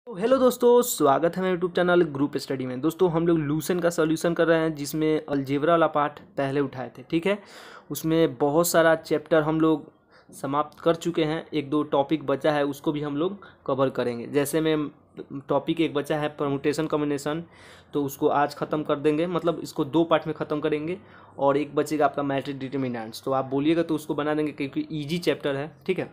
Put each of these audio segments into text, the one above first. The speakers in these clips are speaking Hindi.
तो हेलो दोस्तों, स्वागत है मेरे यूट्यूब चैनल ग्रुप स्टडी में। दोस्तों हम लोग लूसेंट का सॉल्यूशन कर रहे हैं, जिसमें अलजेब्रा वाला पार्ट पहले उठाए थे। ठीक है, उसमें बहुत सारा चैप्टर हम लोग समाप्त कर चुके हैं। एक दो टॉपिक बचा है, उसको भी हम लोग कवर करेंगे। जैसे में टॉपिक एक बचा है परमुटेशन कॉम्बिनेशन, तो उसको आज ख़त्म कर देंगे, मतलब इसको दो पार्ट में ख़त्म करेंगे। और एक बचेगा आपका मैट्रिक डिटर्मिनेंट्स, तो आप बोलिएगा तो उसको बना देंगे, क्योंकि ईजी चैप्टर है। ठीक है,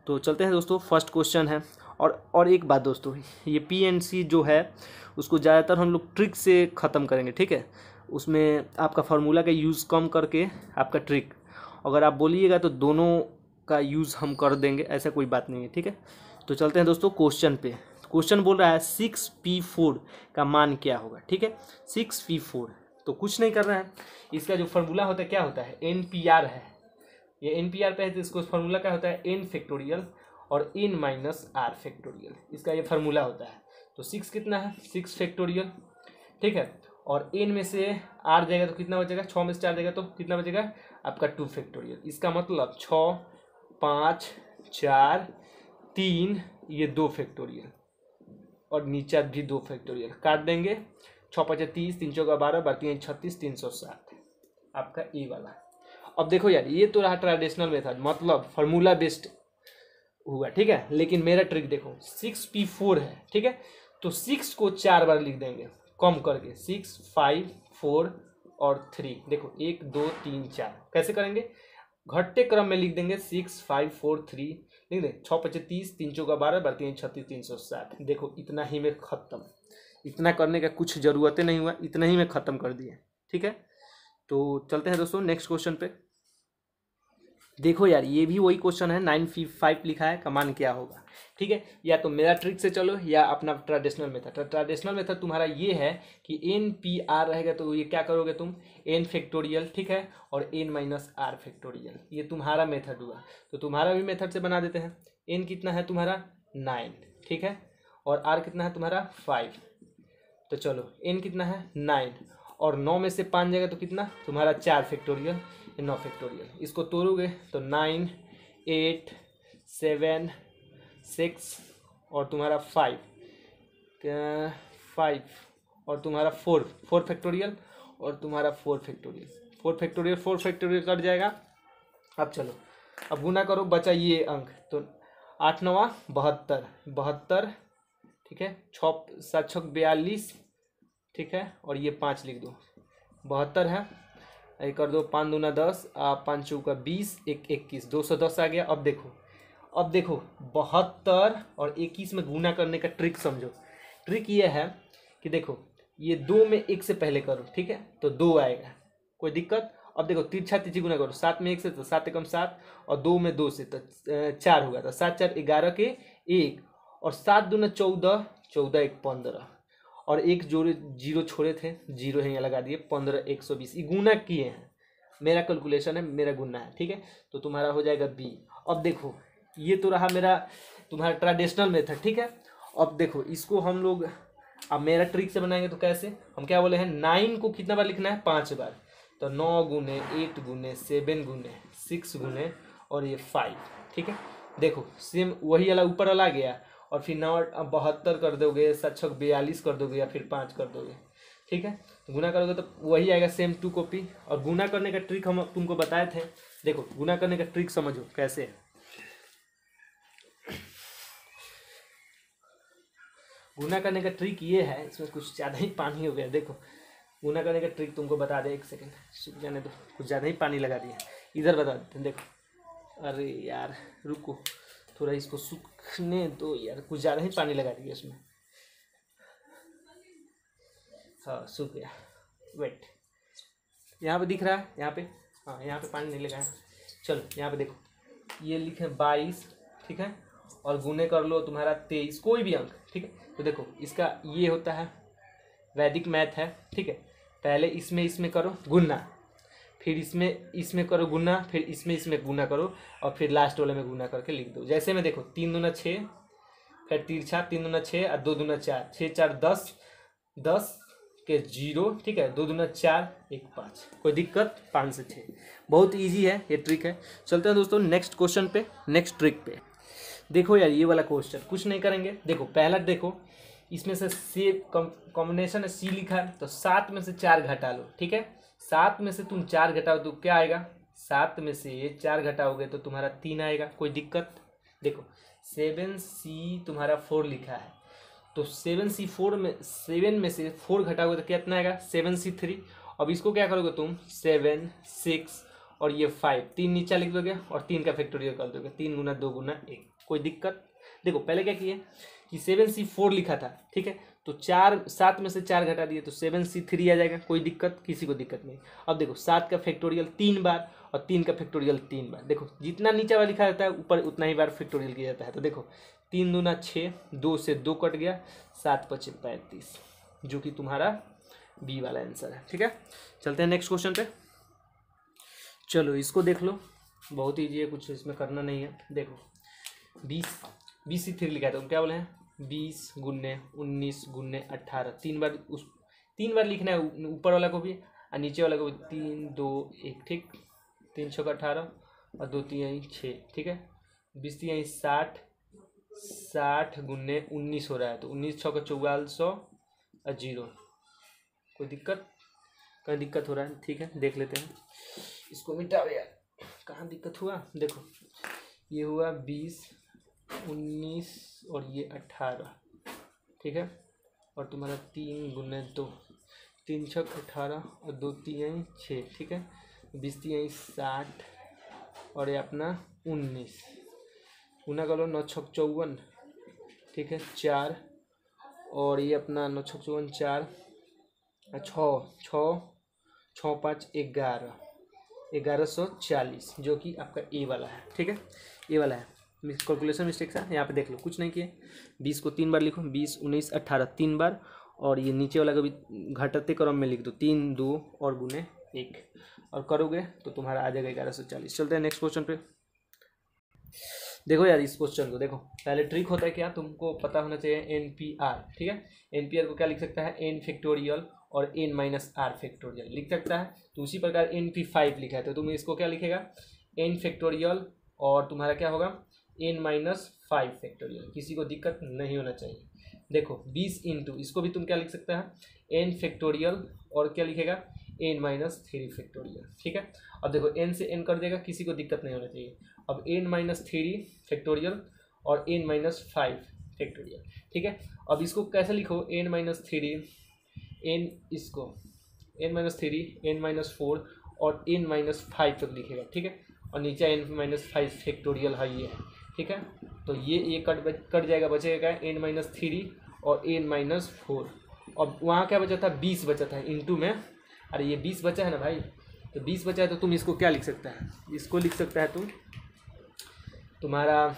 तो चलते हैं दोस्तों। फर्स्ट क्वेश्चन है। और एक बात दोस्तों, ये पीएनसी जो है उसको ज़्यादातर हम लोग ट्रिक से ख़त्म करेंगे। ठीक है, उसमें आपका फार्मूला का यूज़ कम करके आपका ट्रिक, अगर आप बोलिएगा तो दोनों का यूज़ हम कर देंगे, ऐसा कोई बात नहीं है। ठीक है, तो चलते हैं दोस्तों क्वेश्चन पे। क्वेश्चन बोल रहा है 6p4 का मान क्या होगा। ठीक है, 6p4, तो कुछ नहीं कर रहा है। इसका जो फार्मूला होता है क्या होता है, NPR है। ये NPR पे है, तो इसको फार्मूला क्या होता है, n फैक्टोरियल और n माइनस आर फैक्टोरियल, इसका ये फार्मूला होता है। तो 6 कितना है, 6 फैक्टोरियल। ठीक है, और n में से r जाएगा तो कितना बचेगा, 6 में से 4 जाएगा तो कितना बचेगा आपका 2 फैक्टोरियल। इसका मतलब 6, 5, 4, 3, ये 2 फैक्टोरियल और नीचे भी 2 फैक्टोरियल। काट देंगे, 6 5 30, 3 चौका 12, 12 36, 360 आपका ए वाला। अब देखो यार, ये तो रहा ट्रेडिशनल मेथड, मतलब फार्मूला बेस्ड हुआ। ठीक है, लेकिन मेरा ट्रिक देखो, 6p4 है। ठीक है, तो 6 को 4 बार लिख देंगे कम करके, 6, 5, 4 और 3। देखो 1 2 3 4 कैसे करेंगे, घटते क्रम में लिख देंगे, 6 5 4 3 लिख दें, 6 5 30, 3 चौका 12, 12 36, 360। देखो इतना ही में ख़त्म, इतना करने का कुछ ज़रूरत नहीं हुआ, इतना ही में ख़त्म कर दिए। ठीक है, तो चलते हैं दोस्तों नेक्स्ट क्वेश्चन पे। देखो यार, ये भी वही क्वेश्चन है, 9p5 लिखा है, का मान क्या होगा। ठीक है, या तो मेरा ट्रिक से चलो या अपना ट्रेडिशनल मेथड। ट्रेडिशनल मेथड तुम्हारा ये है कि NPR रहेगा, तो ये क्या करोगे तुम, n फैक्टोरियल। ठीक है, और n माइनस आर फैक्टोरियल, ये तुम्हारा मेथड हुआ। तो तुम्हारा भी मेथड से बना देते हैं। n कितना है तुम्हारा 9, ठीक है, और r कितना है तुम्हारा 5। तो चलो n कितना है 9, और 9 में से 5 जाएगा तो कितना तुम्हारा 4 फैक्टोरियल, 9 फैक्टोरियल। इसको तोड़ोगे तो 9, 8, 7, 6 और तुम्हारा 5 और तुम्हारा 4 फैक्टोरियल और तुम्हारा 4 फैक्टोरियल, 4 फैक्टोरियल कट जाएगा। अब चलो, अब गुना करो, बचा ये अंक, तो 8 9 72, 72। ठीक है, 6 7 6 42। ठीक है, और ये 5 लिख दो, 72 है। ये कर दो, 5 दूना 10, 5 चौका 20, 1 21, 210 आ गया। अब देखो 72 और 21 में गुना करने का ट्रिक समझो। ट्रिक ये है कि देखो, ये 2 में 1 से पहले करो। ठीक है, तो 2 आएगा, कोई दिक्कत। अब देखो तिरछा तिरछी गुना करो, 7 में 1 से तो 7 एकम 7, और 2 में 2 से तो 4 होगा, तो 7 4 11 के 1, और 7 दूना 14, 14 1 15, और एक जोड़े जीरो छोड़े थे, जीरो है यहाँ लगा दिए, 15 120। ये गुना किए हैं, मेरा कैलकुलेशन है, मेरा गुना है। ठीक है, तो तुम्हारा हो जाएगा बी। अब देखो, ये तो रहा मेरा तुम्हारा ट्रेडिशनल मेथड। ठीक है, अब देखो इसको हम लोग अब मेरा ट्रिक से बनाएंगे। तो कैसे, हम क्या बोले हैं, 9 को कितना बार लिखना है, 5 बार। तो 9 गुने 8 गुने 7 गुने 6 गुने और ये 5। ठीक है, देखो सेम वही वाला ऊपर वाला गया, और फिर 9 72 कर दोगे, 7 6 42 कर दोगे, या फिर 5 कर दोगे। ठीक है, तो गुना करोगे तो वही आएगा, सेम 2 कॉपी। और गुना करने का ट्रिक हम तुमको बताए थे। देखो गुना करने का ट्रिक समझो कैसे है। गुना करने का ट्रिक ये है, इसमें कुछ ज़्यादा ही पानी हो गया। देखो गुना करने का ट्रिक तुमको बता दे, एक सेकेंड सूख जाने दो, कुछ ज़्यादा ही पानी लगा दिया, इधर बता देते हैं। देखो, अरे यार रुको, थोड़ा इसको सूखने दो यार, कुछ ज़्यादा ही पानी लगा दिया इसमें। हाँ सूख गया, वेट, यहाँ पे दिख रहा है, यहाँ पे, हाँ यहाँ पे पानी नहीं लगा है। चलो यहाँ पे देखो, ये लिखे 22। ठीक है, और गुने कर लो तुम्हारा 23, कोई भी अंक। ठीक है, तो देखो इसका ये होता है वैदिक मैथ है। ठीक है, पहले इसमें करो गुना, फिर इसमें करो गुना, फिर इसमें गुना करो, और फिर लास्ट वाले में गुना करके लिख दो। जैसे में देखो 3 दूना 6, फिर तिरछा 3 दूना 6 और 2 दूना 4, 6 4 10, 10 के 0। ठीक है, 2 दूना 4 1 5, कोई दिक्कत, 5 से 6, बहुत इजी है ये ट्रिक है। चलते हैं दोस्तों नेक्स्ट क्वेश्चन पे, नेक्स्ट ट्रिक पे। देखो यार ये वाला क्वेश्चन कुछ नहीं करेंगे। देखो पहला देखो, इसमें से सी कॉम्बिनेशन है, सी लिखा है, तो 7 में से 4 घटा लो, ठीक है। 7 में से तुम 4 घटाओ तो क्या आएगा, 7 में से 4 घटाओगे तो तुम्हारा 3 आएगा। कोई दिक्कत? देखो 7C तुम्हारा 4 लिखा है, तो 7C4 में 7 में से 4 घटाओगे तो कितना आएगा, 7C3। अब इसको क्या करोगे तुम, 7 6 और ये 5, 3 नीचे लिख दोगे और 3 का फैक्टोरियल कर दोगे, 3 गुना 2 गुना 1। कोई दिक्कत? देखो पहले क्या किए कि 7C4 लिखा था, ठीक है, तो 7 में से 4 घटा दिए तो 7C3 आ जाएगा। कोई दिक्कत? किसी को दिक्कत नहीं। अब देखो 7 का फैक्टोरियल 3 बार और 3 का फैक्टोरियल 3 बार। देखो जितना नीचे वाला लिखा रहता है ऊपर उतना ही बार फैक्टोरियल किया जाता है। तो देखो 3 दूना 6, 2 से 2 कट गया, 7 5 35, जो कि तुम्हारा बी वाला आंसर है। ठीक है, चलते हैं नेक्स्ट क्वेश्चन पे। चलो इसको देख लो, बहुत ईजी है, कुछ इसमें करना नहीं है। देखो 20C3 लिखा है, तो हम क्या बोले हैं, 20 गुने 19 गुने 18, 3 बार लिखना है, ऊपर वाला को भी और नीचे वाला को भी। 3 2 1, ठीक, 3 6 18 और 2 3 6, ठीक है। 20 3 60, 60 गुने 19 हो रहा है, तो 19 6 का 4400 और 0। कोई दिक्कत? कहीं दिक्कत हो रहा है? ठीक है, देख लेते हैं, इसको मिटाओ यार, कहाँ दिक्कत हुआ। देखो ये हुआ 20 19 और ये 18, ठीक है, और तुम्हारा 3 गुने 2, 3 6 18 और 2 3 6, ठीक है। 20 3 60 और ये अपना 19 गुना करो, 9 6 54, ठीक है, 4 और ये अपना 9 6 54 4 6 6 5 11, 1140, जो कि आपका ए वाला है। ठीक है, ए वाला है। कैलकुलेशन मिस्टेक है, यहाँ पे देख लो, कुछ नहीं किए। 20 को 3 बार लिखो, 20 19 18 3 बार, और ये नीचे वाला को भी घटते क्रम में लिख दो, 3 2 और गुने 1, और करोगे तो तुम्हारा आ जाएगा 1140। चलते हैं नेक्स्ट क्वेश्चन पे। देखो यार इस क्वेश्चन को देखो, पहले ट्रिक होता है क्या, तुमको पता होना चाहिए NPR। ठीक है, NPR को क्या लिख सकता है, n फैक्टोरियल और n माइनस आर फैक्टोरियल लिख सकता है। तो उसी प्रकार NP5 लिखा है, तो तुम इसको क्या लिखेगा, n फैक्टोरियल और तुम्हारा क्या होगा, n माइनस 5 फैक्टोरियल। किसी को दिक्कत नहीं होना चाहिए। देखो 20 इंटू, इसको भी तुम क्या लिख सकता है, n फैक्टोरियल और क्या लिखेगा, n माइनस 3 फैक्टोरियल। ठीक है, अब देखो n से n कर देगा, किसी को दिक्कत नहीं होना चाहिए। अब n माइनस 3 फैक्टोरियल और n माइनस 5 फैक्टोरियल। ठीक है, अब इसको कैसे लिखो, n माइनस 3 n, इसको n माइनस 3 n माइनस 4 और n माइनस 5 तक लिखेगा। ठीक है, और नीचे n माइनस 5 फैक्टोरियल है ये, ठीक है। तो ये कट जाएगा, बचेगा n माइनस 3 और n माइनस 4। अब वहाँ क्या बचा था, 20 बचा था इंटू में, अरे ये 20 बचा है ना भाई, तो 20 बचा है, तो तुम इसको क्या लिख सकता है, इसको लिख सकता है तुम, तुम्हारा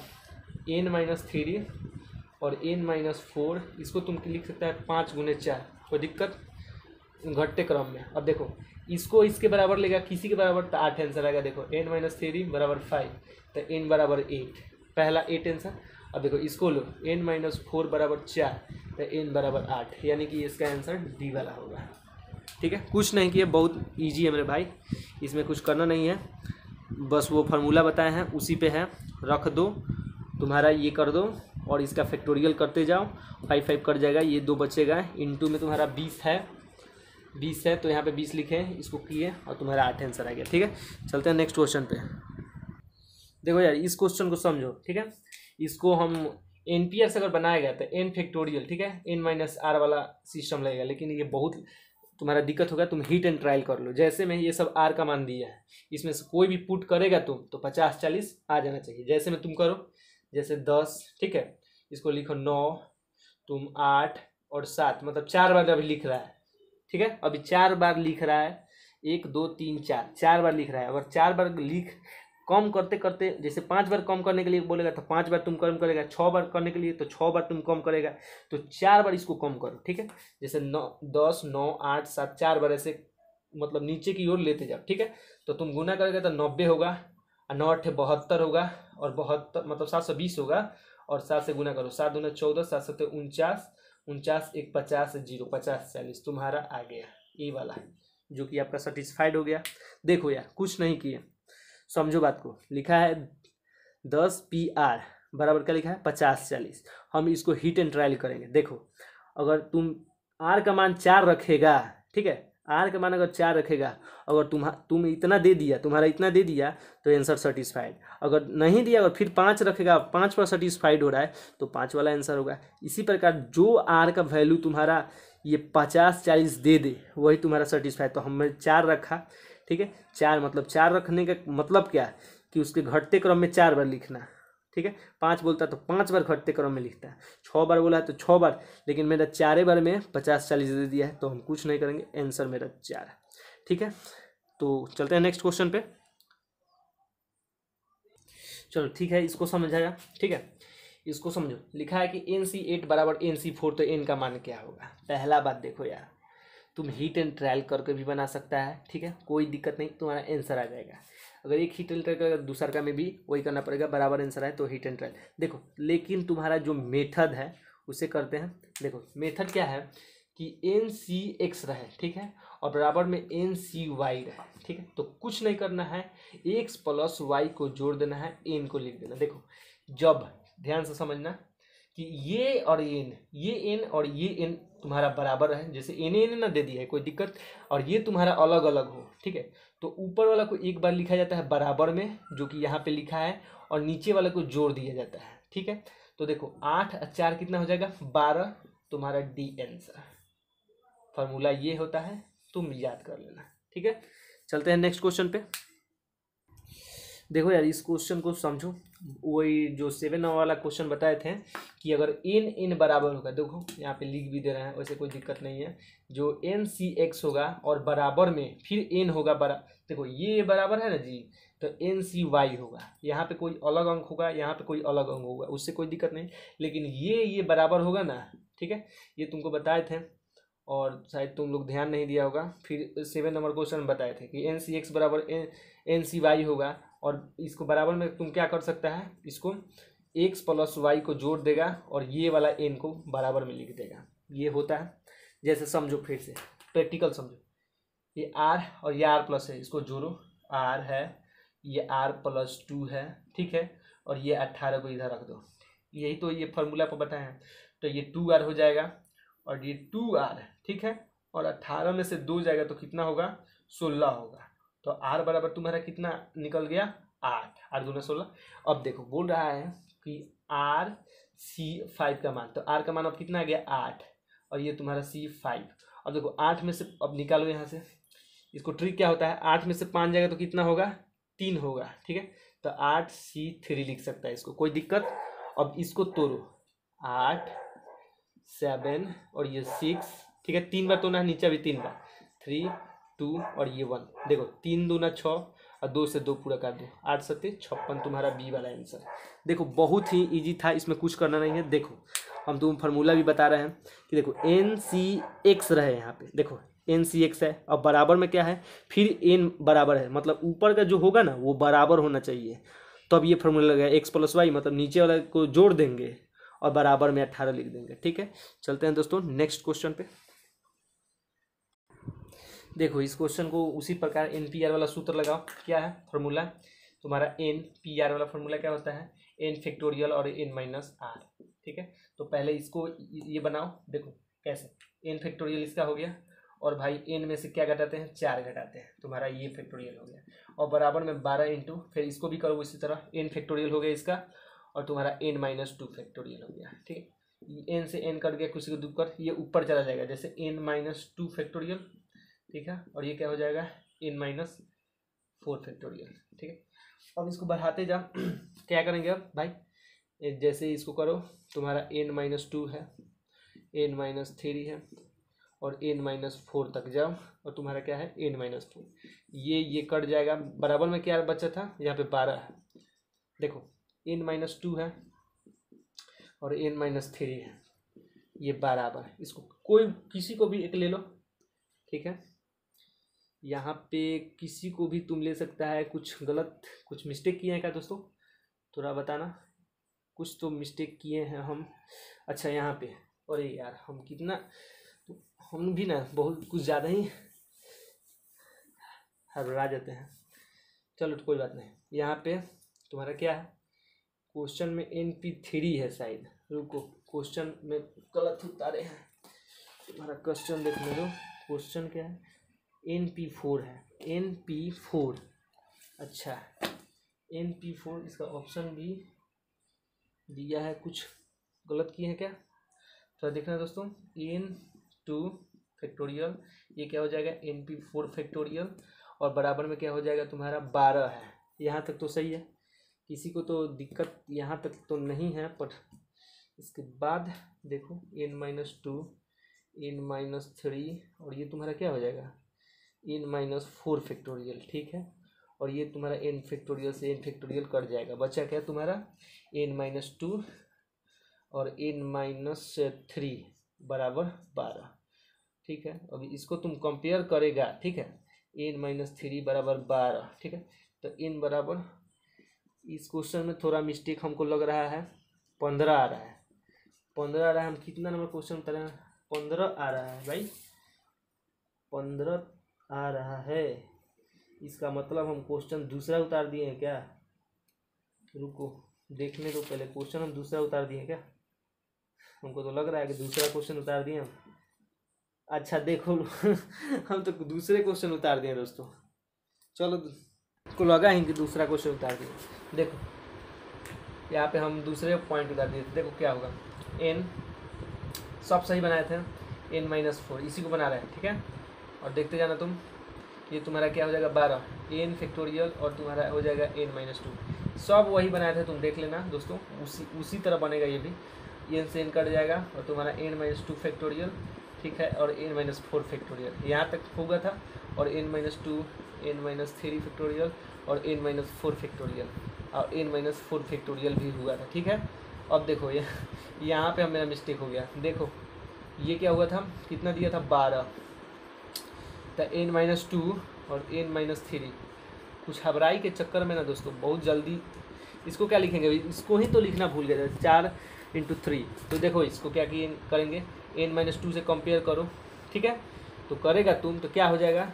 n माइनस 3 और n माइनस 4, इसको तुम लिख सकता है 5 गुने 4। कोई दिक्कत? घटते क्रम में। अब देखो इसको इसके बराबर लेगा, किसी के बराबर, तो 8 आंसर आएगा। देखो n माइनस 3 बराबर 5, तो n बराबर 8, पहला 8 आंसर। अब देखो इसको लो, n माइनस 4 बराबर 4, तो n बराबर 8, यानी कि इसका आंसर डी वाला होगा। ठीक है, कुछ नहीं किया, बहुत ईजी है मेरे भाई, इसमें कुछ करना नहीं है, बस वो फार्मूला बताए हैं उसी पे है, रख दो, तुम्हारा ये कर दो और इसका फैक्टोरियल करते जाओ, 5 5 कट जाएगा, ये 2 बचेगा, इंटू में तुम्हारा 20 है, तो यहाँ पे 20 लिखे, इसको किए और तुम्हारा 8 आंसर आ गया। ठीक है, चलते हैं नेक्स्ट क्वेश्चन पे। देखो यार इस क्वेश्चन को समझो, ठीक है, इसको हम NPR से अगर बनाया गया तो n फैक्टोरियल, ठीक है, n माइनस आर वाला सिस्टम लगेगा, लेकिन ये बहुत तुम्हारा दिक्कत होगा, तुम हिट एंड ट्रायल कर लो। जैसे मैं ये सब आर का मान दिया है, इसमें से कोई भी पुट करेगा तुम तो 50 40 आ जाना चाहिए। जैसे में तुम करो, जैसे 10, ठीक है, इसको लिखो 9, तुम 8 और 7, मतलब 4 बार अभी लिख रहा है। ठीक है, अभी 4 बार लिख रहा है, 1 2 3 4 बार लिख रहा है। अगर 4 बार लिख कम करते करते, जैसे 5 बार कम करने के लिए बोलेगा तो 5 बार तुम कम करेगा, 6 बार करने के लिए तो 6 बार तुम कम करेगा, तो 4 बार इसको कम करो। ठीक है, जैसे 9 10 9 8 7, 4 बार ऐसे मतलब नीचे की ओर लेते जाओ। ठीक है, तो तुम गुना करेगा तो 90 होगा, और 9 8 72 होगा, और 72 मतलब 720 होगा, और 7 से गुना करो, 7 दूना 14, 7 7 49, 49 1 50 0 50 40, तुम्हारा आ गया ये वाला, जो कि आपका सेटिस्फाइड हो गया। देखो यार कुछ नहीं किए, समझो बात को, लिखा है 10 PR बराबर क्या लिखा है 50-40। हम इसको हिट एंड ट्रायल करेंगे। देखो अगर तुम आर का मान 4 रखेगा, ठीक है, आर का मान अगर 4 रखेगा, अगर तुम इतना दे दिया, तुम्हारा इतना दे दिया तो आंसर सेटिस्फाइड। अगर नहीं दिया अगर फिर 5 रखेगा, 5 पर सेटिस्फाइड हो रहा है तो 5 वाला आंसर होगा। इसी प्रकार जो आर का वैल्यू तुम्हारा ये 50-40 दे दे वही तुम्हारा सेटिस्फाइड। तो हमने 4 रखा, ठीक है, 4 मतलब 4 रखने का मतलब क्या है कि उसके घटते क्रम में 4 बार लिखना, ठीक है। 5 बोलता है तो 5 बार घटते क्रम में लिखता है, 6 बार बोला है तो 6 बार, लेकिन मेरा 4 बार में 50-40 दे दिया है तो हम कुछ नहीं करेंगे, आंसर मेरा 4 है, ठीक है। तो चलते हैं नेक्स्ट क्वेश्चन पे। चलो ठीक है, इसको समझाया, ठीक है, इसको समझो। लिखा है कि NC8 बराबर NC4, तो n का मान क्या होगा। पहला बात देखो यार, तुम हिट एंड ट्रायल करके भी बना सकता है, ठीक है, कोई दिक्कत नहीं, तुम्हारा आंसर आ जाएगा। अगर एक हिट एंड ट्रायल करेगा दूसरा का में भी वही करना पड़ेगा, बराबर आंसर आए तो हिट एंड ट्रायल। देखो लेकिन तुम्हारा जो मेथड है उसे करते हैं। देखो मेथड क्या है कि NCX रहे, ठीक है, और बराबर में NCY रहे, ठीक है, तो कुछ नहीं करना है, x प्लस y को जोड़ देना है, n को लिख देना। देखो जब, ध्यान से समझना कि ये और ये n और ये n तुम्हारा बराबर है, जैसे n ना दे दिया है कोई दिक्कत, और ये तुम्हारा अलग अलग हो, ठीक है, तो ऊपर वाला को एक बार लिखा जाता है बराबर में, जो कि यहाँ पे लिखा है, और नीचे वाला को जोड़ दिया जाता है, ठीक है। तो देखो 8 और 4 कितना हो जाएगा 12, तुम्हारा डी आंसर। फार्मूला ये होता है, तुम याद कर लेना, ठीक है। चलते हैं नेक्स्ट क्वेश्चन पे। देखो यार इस क्वेश्चन को समझो, वही जो 7 वाला क्वेश्चन बताए थे कि अगर n बराबर होगा, देखो यहाँ पे लिख भी दे रहे हैं, वैसे कोई दिक्कत नहीं है, जो NCX होगा और बराबर में फिर n होगा देखो ये बराबर है ना जी, तो NCY होगा, यहाँ पे कोई अलग अंक होगा, यहाँ पे कोई अलग अंक होगा, उससे कोई दिक्कत नहीं, लेकिन ये बराबर होगा ना, ठीक है, ये तुमको बताए थे और शायद तुम लोग ध्यान नहीं दिया होगा। फिर 7 नंबर क्वेश्चन बताए थे कि NCX बराबर NCY होगा, और इसको बराबर में तुम क्या कर सकता है, इसको x प्लस वाई को जोड़ देगा और ये वाला n को बराबर में लिख देगा, ये होता है। जैसे समझो फिर से प्रैक्टिकल समझो, ये r और ये r प्लस है, इसको जोड़ो, r है, ये r प्लस 2 है, ठीक है, और ये 18 को इधर रख दो, यही तो ये फार्मूला पर बताए हैं, तो ये 2r हो जाएगा और ये 2r, ठीक है, और 18 में से 2 जाएगा तो कितना होगा 16 होगा, तो r बराबर तुम्हारा कितना निकल गया 8, 8 दूना 16। अब देखो बोल रहा है कि RC5 का मान, तो r का मान अब कितना आ गया 8, और ये तुम्हारा C5। अब देखो 8 में से अब निकालो यहाँ से, इसको ट्रिक क्या होता है, 8 में से 5 जाएगा तो कितना होगा 3 होगा, ठीक है, तो 8C3 लिख सकता है इसको, कोई दिक्कत। अब इसको तोड़ो, 8 7 और ये 6, ठीक है, 3 बार तोड़ना है, नीचे भी 3 बार, 3 2 और ये 1, देखो 3 दूना 6 और 2 से 2 पूरा कर दो, 8 7 56 तुम्हारा बी वाला आंसर। देखो बहुत ही इजी था, इसमें कुछ करना नहीं है। देखो हम तुम फार्मूला भी बता रहे हैं कि देखो NCX रहे, यहाँ पे देखो NCX है, अब बराबर में क्या है फिर n बराबर है, मतलब ऊपर का जो होगा ना वो बराबर होना चाहिए, तो अब ये फार्मूला लगा x प्लस वाई, मतलब नीचे वाला को जोड़ देंगे और बराबर में 18 लिख देंगे, ठीक है। चलते हैं दोस्तों नेक्स्ट क्वेश्चन पे। देखो इस क्वेश्चन को उसी प्रकार NPR वाला सूत्र लगाओ, क्या है फार्मूला तुम्हारा, NPR वाला फार्मूला क्या होता है n फैक्टोरियल और n माइनस r, ठीक है। तो पहले इसको ये बनाओ, देखो कैसे, n फैक्टोरियल इसका हो गया, और भाई n में से क्या घटाते हैं 4 घटाते हैं, तुम्हारा ये फैक्टोरियल हो गया, और बराबर में 12 इंटू, फिर इसको भी करो इसी तरह, n फैक्टोरियल हो गया इसका, और तुम्हारा n माइनस 2 फैक्टोरियल हो गया, ठीक है, n से n कट गया, किसी को दो कर, ये ऊपर चला जाएगा, जैसे n माइनस 2 फैक्टोरियल, ठीक है, और ये क्या हो जाएगा n माइनस 4 फैक्टोरियल, ठीक है। अब इसको बढ़ाते जा क्या करेंगे अब भाई, जैसे इसको करो, तुम्हारा n माइनस 2 है, n माइनस 3 है, और n माइनस 4 तक जाओ, और तुम्हारा क्या है n माइनस 4, ये कट जाएगा, बराबर में क्या बचा था यहाँ पे 12 है, देखो n माइनस 2 है और n माइनस 3 है, ये बराबर, इसको कोई किसी को भी एक ले लो, ठीक है, यहाँ पे किसी को भी तुम ले सकता है। कुछ गलत कुछ मिस्टेक किए हैं क्या दोस्तों, थोड़ा बताना, कुछ तो मिस्टेक किए हैं हम। अच्छा यहाँ पे, अरे यार हम कितना, तो हम भी ना बहुत कुछ ज़्यादा ही हड़बड़ा जाते हैं, चलो तो कोई बात नहीं। यहाँ पे तुम्हारा क्या है, क्वेश्चन में NP3 है शायद, रुको क्वेश्चन में गलत उतारे हैं, तुम्हारा क्वेश्चन देखने दो। क्वेश्चन क्या है, NP4 है, NP4। अच्छा NP4, इसका ऑप्शन भी दिया है, कुछ गलत किए हैं क्या, तो देखना दोस्तों। N2 फैक्टोरियल, ये क्या हो जाएगा NP4 फैक्टोरियल, और बराबर में क्या हो जाएगा तुम्हारा 12 है। यहाँ तक तो सही है, किसी को तो दिक्कत यहाँ तक तो नहीं है, पर इसके बाद देखो N-2 N-3, और ये तुम्हारा क्या हो जाएगा N-4 फैक्टोरियल, ठीक है। और ये तुम्हारा N फैक्टोरियल से N फैक्टोरियल कट जाएगा, बचा क्या तुम्हारा N-2 और N-3 बराबर 12, ठीक है। अभी इसको तुम कंपेयर करेगा, ठीक है, N-3 बराबर 12, ठीक है। तो N बराबर, इस क्वेश्चन में थोड़ा मिस्टेक हमको लग रहा है, 15 आ रहा है, 15 आ रहा है। हम कितना नंबर क्वेश्चन उतारे हैं, 15 आ रहा है भाई, 15 आ रहा है। इसका मतलब हम क्वेश्चन दूसरा उतार दिए हैं क्या, रुको देखने दो पहले, क्वेश्चन हम दूसरा उतार दिए हैं क्या, हमको तो लग रहा है कि दूसरा क्वेश्चन उतार दिए हम। अच्छा देखो हम तो दूसरे क्वेश्चन उतार दिए दोस्तों, चलो को लगा ही कि दूसरा क्वेश्चन उतार दिए। देखो यहाँ पे हम दूसरे पॉइंट उतार दिए, देखो क्या होगा, N सब सही बनाए थे, N-4 इसी को बना रहे हैं, ठीक है। और देखते जाना तुम, ये तुम्हारा क्या हो जाएगा 12 N फैक्टोरियल, और तुम्हारा हो जाएगा N-2, सब वही बनाए थे, तुम देख लेना दोस्तों, उसी तरह बनेगा ये भी। N से N कट जाएगा और तुम्हारा N-2 फैक्टोरियल, ठीक है, और N-4 फैक्टोरियल यहाँ तक होगा था, और N-2 N-3 फैक्टोरियल और N-4 फैक्टोरियल, और N-4 फैक्टोरियल भी हुआ था, ठीक है। अब देखो ये यहाँ पे मेरा मिस्टेक हो गया, देखो ये क्या हुआ था, कितना दिया था 12, तो N-2 और N-3, कुछ घबराई के चक्कर में ना दोस्तों बहुत जल्दी इसको क्या लिखेंगे, इसको ही तो लिखना भूल गए थे, 4×3। तो देखो इसको क्या करेंगे, N-2 से कंपेयर करो, ठीक है। तो करेगा तुम तो क्या हो जाएगा,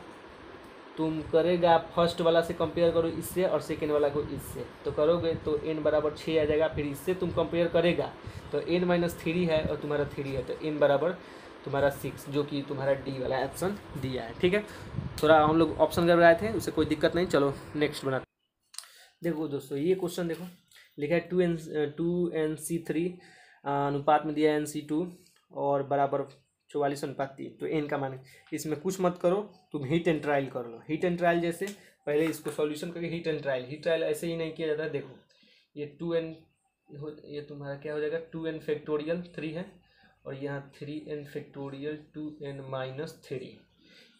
तुम करेगा फर्स्ट वाला से कंपेयर करो इससे, और सेकेंड वाला को इससे, तो करोगे तो N बराबर 6 आ जाएगा। फिर इससे तुम कंपेयर करेगा तो N-3 है और तुम्हारा 3 है, तो N बराबर तुम्हारा 6, जो कि तुम्हारा डी वाला ऑप्शन दिया है, ठीक है। थोड़ा हम लोग ऑप्शन कर रहे थे, उससे कोई दिक्कत नहीं, चलो नेक्स्ट बनाते। देखो दोस्तों ये क्वेश्चन देखो, लिखा है 2NC3 अनुपात में दिया है NC2 और बराबर 44:3, तो N का मान, इसमें कुछ मत करो, तुम हिट एंड ट्रायल कर लो। हिट एंड ट्रायल जैसे पहले इसको सॉल्यूशन करके हिट एंड ट्रायल ऐसे ही नहीं किया जाता है। देखो ये 2N ये तुम्हारा क्या हो जाएगा 2N फैक्टोरियल 3 है, और यहाँ 3N फैक्टोरियल 2N-3,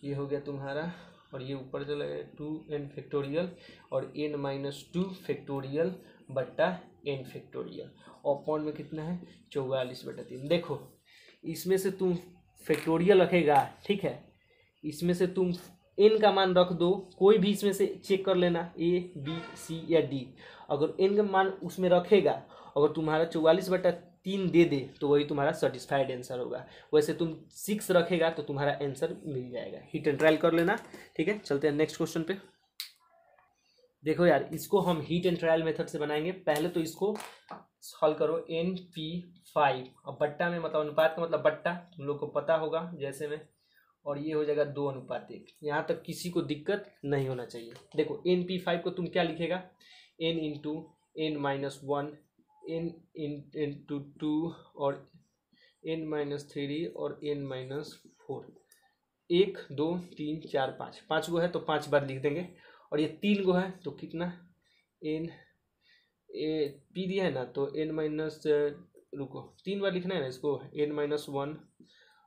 ये हो गया तुम्हारा, और ये ऊपर चला गया 2N फैक्टोरियल और N-2 फैक्टोरियल बट्टा N फैक्टोरियल, अपॉन में कितना है 44/3। देखो इसमें से तुम फैक्टोरियल रखेगा, ठीक है, इसमें से तुम N का मान रख दो, कोई भी इसमें से चेक कर लेना A B C या D, अगर N का मान उसमें रखेगा, अगर तुम्हारा 44/3 दे दे तो वही तुम्हारा सर्टिस्फाइड आंसर होगा। वैसे तुम 6 रखेगा तो तुम्हारा आंसर मिल जाएगा। हिट एंड ट्रायल कर लेना, ठीक है। चलते हैं नेक्स्ट क्वेश्चन पे। देखो यार इसको हम हिट एंड ट्रायल मेथड से बनाएंगे। पहले तो इसको हल करो NP5, अब बट्टा में मतलब अनुपात का मतलब बट्टा तुम लोग को पता होगा जैसे में, और ये हो जाएगा 2:1। यहाँ तक किसी को दिक्कत नहीं होना चाहिए। देखो NP5 को तुम क्या लिखेगा, N इंटू N-1 N×2 और N-3 और N-4, 1 2 3 4 5, 5 गो है तो 5 बार लिख देंगे, और ये 3 गो है तो कितना N P दिया है ना, तो रुको 3 बार लिखना है ना इसको, N-1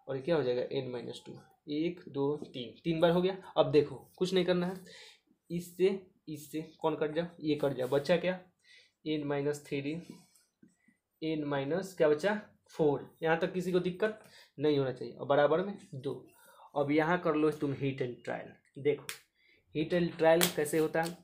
और क्या हो जाएगा N-2, 1 2 3 बार हो गया। अब देखो कुछ नहीं करना है, इससे कौन कट जा, ये कट जा, बच्चा क्या N-3 N- क्या बच्चा 4। यहाँ तक किसी को दिक्कत नहीं होना चाहिए, और बराबर में 2। अब यहाँ कर लो तुम हिट एंड ट्रायल। देखो हिट एंड ट्रायल कैसे होता है,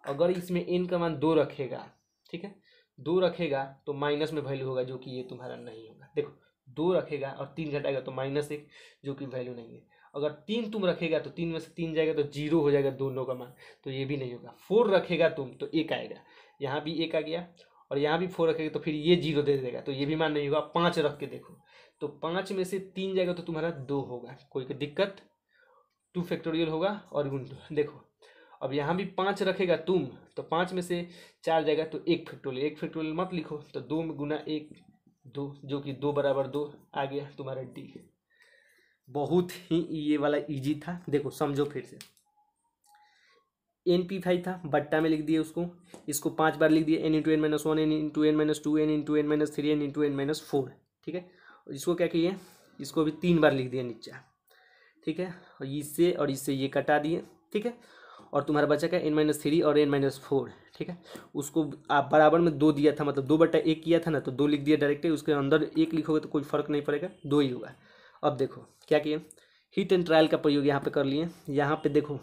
अगर इसमें N का मान 2 रखेगा, ठीक है, 2 रखेगा तो माइनस में वैल्यू होगा, जो कि ये तुम्हारा नहीं होगा। देखो 2 रखेगा और 3 घटाएगा तो -1, जो कि वैल्यू नहीं है। अगर 3 तुम रखेगा तो 3 में से 3 जाएगा तो 0 हो जाएगा दोनों का मान, तो ये भी नहीं होगा। 4 रखेगा तुम तो 1 आएगा, यहाँ भी 1 आ गया। और यहाँ भी 4 रखेगा तो फिर ये 0 दे देगा, तो ये भी मान नहीं होगा। 5 रख के देखो, तो 5 में से 3 जाएगा तो तुम्हारा 2 होगा, कोई दिक्कत। 2 फैक्टोरियल होगा और देखो अब यहाँ भी 5 रखेगा तुम, तो 5 में से 4 जाएगा तो 1 फैक्टोरियल। 1 फैक्टोरियल मत लिखो, तो 2 में गुना 1 2, जो कि 2 बराबर 2 आ गया तुम्हारा डी। बहुत ही ये वाला इजी था। देखो समझो फिर से, NP5 था, बट्टा में लिख दिए उसको, इसको 5 बार लिख दिए, n into n minus 1, n into n minus 2, n into n minus 3, n into n minus 4, ठीक है। और इसको क्या किए, इसको भी 3 बार लिख दिए नीचे, ठीक है। और इससे ये कटा दिए, ठीक है। और तुम्हारा बचा क्या, n माइनस 3 और n माइनस 4, ठीक है। उसको आप बराबर में 2 दिया था, मतलब 2/1 किया था ना, तो 2 लिख दिया डायरेक्ट। उसके अंदर 1 लिखोगे तो कोई फर्क नहीं पड़ेगा, 2 ही होगा। अब देखो क्या किए, हीट एंड ट्रायल का प्रयोग यहाँ पे कर लिए। यहाँ पे देखो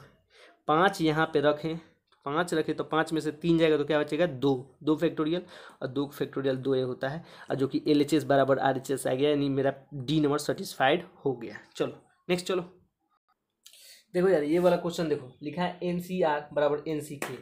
5 यहाँ पे रखें, 5 रखें तो 5 में से 3 जाएगा तो क्या बचेगा, 2 फैक्टोरियल, और 2 फैक्टोरियल 2 होता है, और जो कि LHS बराबर RHS आ गया, यानी मेरा डी नंबर सेटिस्फाइड हो गया। चलो नेक्स्ट चलो। देखो यार ये वाला क्वेश्चन देखो, लिखा है NCR बराबर NCK।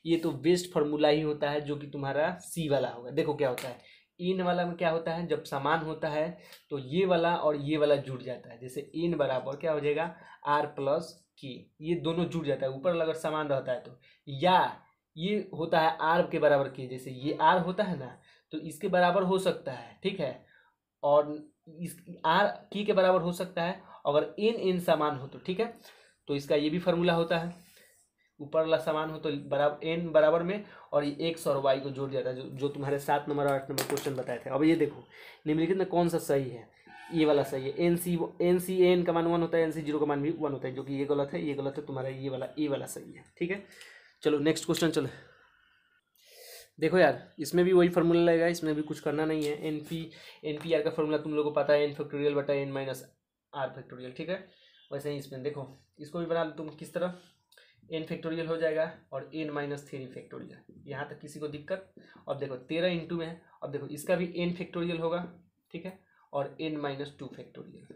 ये तो बेस्ट फार्मूला ही होता है, जो कि तुम्हारा C वाला होगा। देखो क्या होता है, इन वाला में क्या होता है, जब समान होता है तो ये वाला और ये वाला जुड़ जाता है। जैसे इन बराबर क्या हो जाएगा, R प्लस K, ये दोनों जुड़ जाता है ऊपर अगर समान रहता है तो। या ये होता है R के बराबर K, जैसे ये R होता है ना, तो इसके बराबर हो सकता है, ठीक है। और इस R K के बराबर हो सकता है अगर n समान हो तो, ठीक है। तो इसका ये भी फार्मूला होता है, ऊपर वाला समान हो तो बराबर n बराबर में, और ये x और y को जोड़ जाता है, जो तुम्हारे 7 नंबर और 8 नंबर क्वेश्चन बताए थे। अब ये देखो निम्नलिखित में कौन सा सही है, ये वाला सही है। NC का मान 1 होता है, NC0 का मान भी 1 होता है, जो कि ये गलत है, ये गलत है। तुम्हारा ये वाला सही है, ठीक है। चलो नेक्स्ट क्वेश्चन चलो। देखो यार इसमें भी वही फार्मूला लगेगा, इसमें भी कुछ करना नहीं है। NPR का फार्मूला तुम लोगों को पता है, n फैक्टोरियल बटा n माइनस r फैक्टोरियल, ठीक है। वैसे ही इसमें देखो, इसको भी बना लो तुम किस तरह, n फैक्टोरियल हो जाएगा और n माइनस 3 फैक्टोरियल। यहाँ तक किसी को दिक्कत। अब देखो 13 इंटू में है, अब देखो इसका भी n फैक्टोरियल होगा, ठीक है, और n माइनस 2 फैक्टोरियल।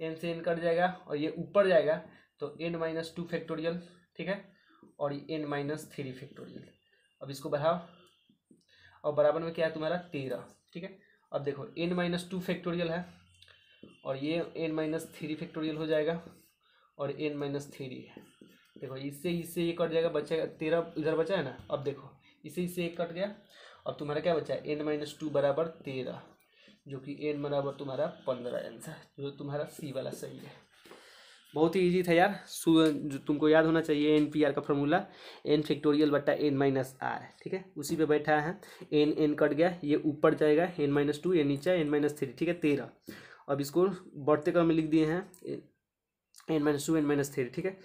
n से n कट जाएगा और ये ऊपर जाएगा तो n माइनस 2 फैक्टोरियल, ठीक है, और ये n माइनस 3 फैक्टोरियल। अब इसको बढ़ाओ और बराबर में क्या है तुम्हारा 13, ठीक है। अब देखो n माइनस 2 फैक्टोरियल है और ये n माइनस 3 फैक्टोरियल हो जाएगा और n माइनस 3 है। देखो इससे ये कट जाएगा, बचेगा 13 इधर बचा है ना। अब देखो इससे एक कट गया, अब तुम्हारा क्या बचा है, n माइनस 2 बराबर 13, जो कि n बराबर तुम्हारा 15 आंसर, जो तुम्हारा C वाला सही है। बहुत ही इजी था यार, जो तुमको याद होना चाहिए NPR का फॉर्मूला, n फैक्टोरियल बट्टा n माइनस r, ठीक है, उसी पे बैठा है। n कट गया, ये ऊपर जाएगा n माइनस 2, ये नीचे n माइनस 3, ठीक है 13। अब इसको बढ़ते क्रम में लिख दिए हैं n माइनस 2 n माइनस 3, ठीक है।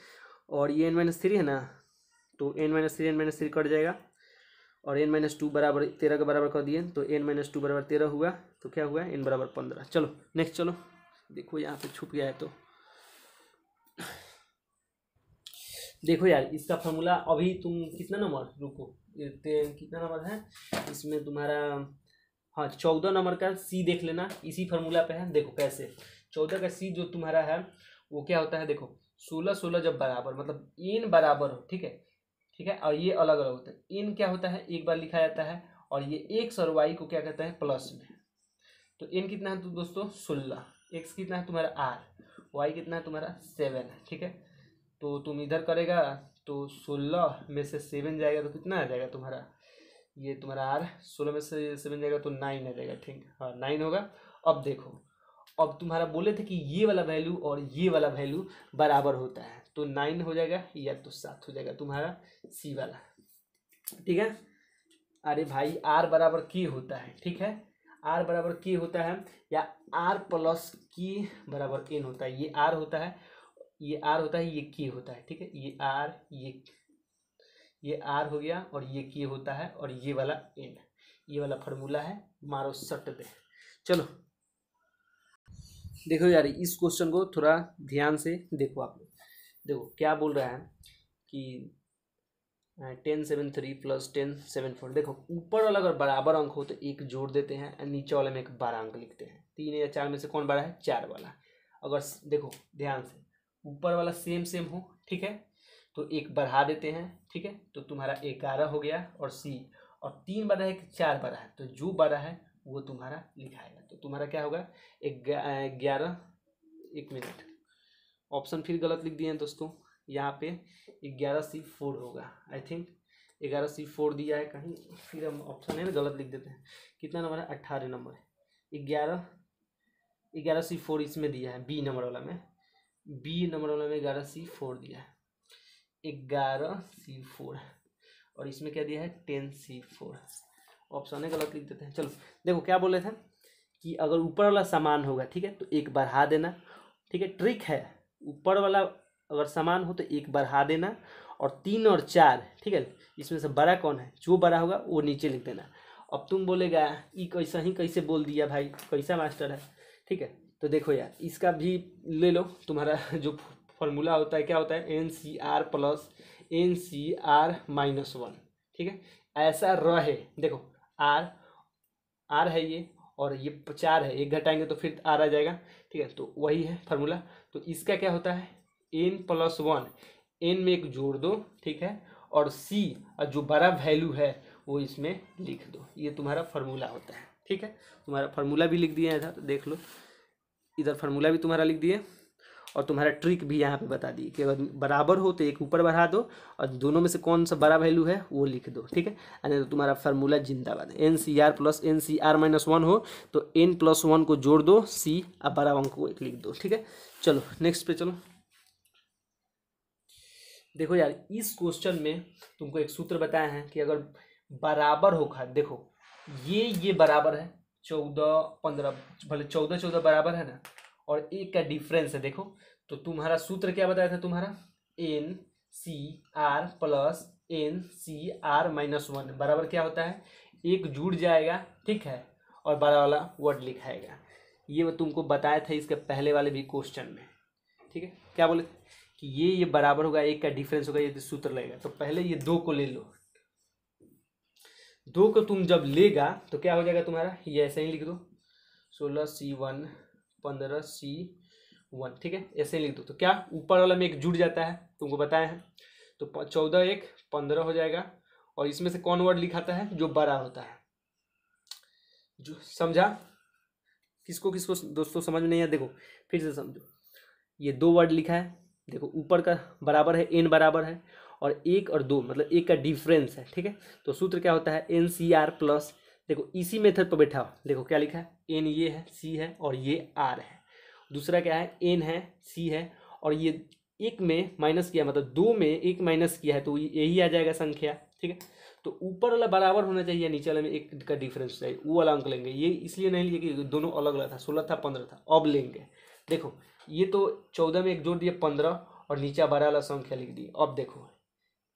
और ये n माइनस 3 है ना, तो n माइनस 3 कट जाएगा और n माइनस 2 बराबर 13 के बराबर कर दिए, तो n माइनस 2 बराबर 13 हुआ, तो क्या हुआ n बराबर 15। चलो नेक्स्ट चलो। देखो यहाँ पे छुप गया है, तो देखो यार इसका फॉर्मूला अभी तुम कितना नंबर, रुको कितना नंबर है इसमें तुम्हारा, हाँ 14 नंबर का C देख लेना, इसी फार्मूला पे है। देखो कैसे 14 का C जो तुम्हारा है वो क्या होता है, देखो 16 जब बराबर, मतलब n बराबर हो, ठीक है, और ये अलग अलग होता है। n क्या होता है एक बार लिखा जाता है, और ये x और y को क्या कहता है प्लस में। तो n कितना है तो दोस्तों 16, x कितना है तुम्हारा r, y कितना है तुम्हारा 7, ठीक है। तो तुम इधर करेगा तो 16 में से 7 जाएगा तो कितना आ जाएगा तुम्हारा, ये तुम्हारा r, 16 में से 7 जाएगा तो 9 आ जाएगा, ठीक, हाँ 9 होगा। अब देखो, अब तुम्हारा बोले थे कि ये वाला वैल्यू और ये वाला वैल्यू बराबर होता है, तो 9 हो जाएगा या तो 7 हो जाएगा तुम्हारा C वाला, ठीक है। अरे भाई R बराबर K होता है, ठीक है, R बराबर K होता है, या R प्लस K बराबर N होता है। ये R होता है, ये R होता है, ये K होता है, ठीक है। ये R, ये R हो गया और ये K होता है, और ये वाला N, ये वाला फार्मूला है। मारो सट दे। चलो देखो यार इस क्वेश्चन को थोड़ा ध्यान से देखो आप लोग। देखो क्या बोल रहा है कि 10 7 3 प्लस 10 7 4। देखो ऊपर वाला अगर बराबर अंक हो तो एक जोड़ देते हैं, और नीचे वाले में एक 12 अंक लिखते हैं। 3 या 4 में से कौन बड़ा है, 4 वाला। अगर देखो ध्यान से ऊपर वाला सेम हो, ठीक है, तो एक बढ़ा देते हैं, ठीक है, तो तुम्हारा 11 हो गया और C, और 3 12 है कि 4 12 है, तो जो 12 है वो तुम्हारा लिखाएगा। तो तुम्हारा क्या होगा 11, 1 मिनट, ऑप्शन फिर गलत लिख दिए हैं दोस्तों, यहाँ पे 11C4 होगा। आई थिंक 11C4 दिया है कहीं, फिर हम ऑप्शन है ना गलत लिख देते हैं। कितना नंबर है 18 नंबर है, 11C4 इसमें दिया है, बी नंबर वाला में 11C4 दिया है, 11C4, और इसमें क्या दिया है 10C4, ऑप्शन है गलत लिख देते हैं। चलो देखो क्या बोले थे कि अगर ऊपर वाला समान होगा, ठीक है, तो एक बढ़ा देना, ठीक है, ट्रिक है, ऊपर वाला अगर समान हो तो एक बढ़ा देना, और 3 और 4, ठीक है, इसमें से बड़ा कौन है, जो बड़ा होगा वो नीचे लिख देना। अब तुम बोलेगा ये कैसा ही कैसे बोल दिया भाई, कैसा मास्टर है, ठीक है, तो देखो यार इसका भी ले लो, तुम्हारा जो फॉर्मूला होता है क्या होता है NCR प्लस NCR -1, ठीक है, ऐसा रहे, देखो R है ये, और ये 4 है, एक घटाएंगे तो फिर R आ जाएगा, ठीक है, तो वही है फार्मूला। तो इसका क्या होता है N+1, N में एक जोड़ दो, ठीक है, और C और जो बड़ा वैल्यू है वो इसमें लिख दो, ये तुम्हारा फार्मूला होता है, ठीक है। तुम्हारा फार्मूला भी लिख दिया है इधर, देख लो, इधर फार्मूला भी तुम्हारा लिख दिए, और तुम्हारा ट्रिक भी यहाँ पे बता दी कि अगर बराबर हो तो एक ऊपर बढ़ा दो, और दोनों में से कौन सा बड़ा वैल्यू है वो लिख दो, ठीक है, यानी तो तुम्हारा फार्मूला जिंदाबाद है। NCR प्लस NCR -1 हो तो N+1 को जोड़ दो, C और बड़ा अंक को एक लिख दो, ठीक है। चलो नेक्स्ट पे चलो। देखो यार इस क्वेश्चन में तुमको एक सूत्र बताया है कि अगर बराबर होगा, देखो ये बराबर है 14 15, भले 14 14 बराबर है ना, और एक का डिफरेंस है, देखो तो तुम्हारा सूत्र क्या बताया था तुम्हारा NCR प्लस NCR -1 बराबर क्या होता है, एक जुड़ जाएगा, ठीक है, और बड़ा वाला वर्ड लिखाएगा। ये तुमको बताया था इसके पहले वाले भी क्वेश्चन में, ठीक है। क्या बोले कि ये बराबर होगा, एक का डिफरेंस होगा, ये सूत्र लगेगा। तो पहले ये 2 को ले लो, 2 को तुम जब लेगा तो क्या हो जाएगा तुम्हारा, ये ऐसे ही लिख दो 16C1 15C1, ठीक है, ऐसे ही लिख दो। तो क्या ऊपर वाला में एक जुड़ जाता है, तुमको बताया है, तो 14 1 15 हो जाएगा, और इसमें से कौन वर्ड लिखाता है, जो बड़ा होता है, जो समझा, किसको किसको दोस्तों समझ में नहीं है, देखो फिर से समझो, ये 2 वर्ड लिखा है, देखो ऊपर का बराबर है, N बराबर है, और 1 और 2 मतलब एक का डिफरेंस है, ठीक है। तो सूत्र क्या होता है NCR प्लस, देखो इसी मेथड पर बैठा हो, देखो क्या लिखा है N ये है, C है, और ये R है, दूसरा क्या है N है, C है, और ये एक में माइनस किया, मतलब 2 में एक माइनस किया है, तो यही आ जाएगा संख्या, ठीक है। तो ऊपर वाला बराबर होना चाहिए, नीचे वाले में एक का डिफरेंस चाहिए, वो वाला अंक लेंगे। ये इसलिए नहीं लिए कि दोनों अलग अलग था, 16 था 15 था, अब लेंगे। देखो ये तो 14 में एक जोड़ दिया 15, और नीचे बड़ा वाला संख्या लिख दी। अब देखो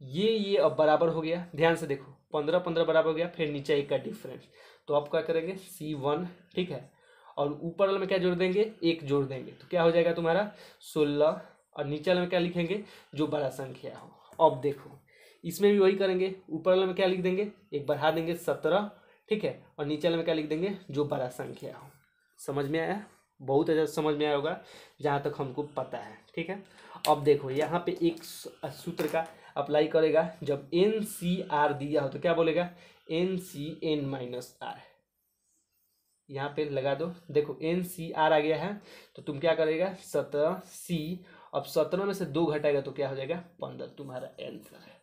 ये अब बराबर हो गया, ध्यान से देखो 15 15 बराबर हो गया, फिर नीचे एक का डिफरेंस, तो अब क्या करेंगे C1, ठीक है, और ऊपर वाले में क्या जोड़ देंगे, एक जोड़ देंगे, तो क्या हो जाएगा तुम्हारा 16, और नीचे वाले में क्या लिखेंगे, जो बड़ा संख्या हो। अब देखो इसमें भी वही करेंगे, ऊपर वाले में क्या लिख देंगे, एक बढ़ा देंगे 17, ठीक है, और नीचे वाले में क्या लिख देंगे, जो बड़ा संख्या हो। समझ में आया, बहुत अच्छा समझ में आया होगा जहाँ तक हमको पता है, ठीक है। अब देखो यहाँ पे एक सूत्र का अप्लाई करेगा, जब NCR दिया हो तो क्या बोलेगा NCN -R, यहाँ पे लगा दो, देखो NCR आ गया है, तो तुम क्या करेगा 17C, अब 17 में से 2 घटाएगा तो क्या हो जाएगा 15, तुम्हारा आंसर है,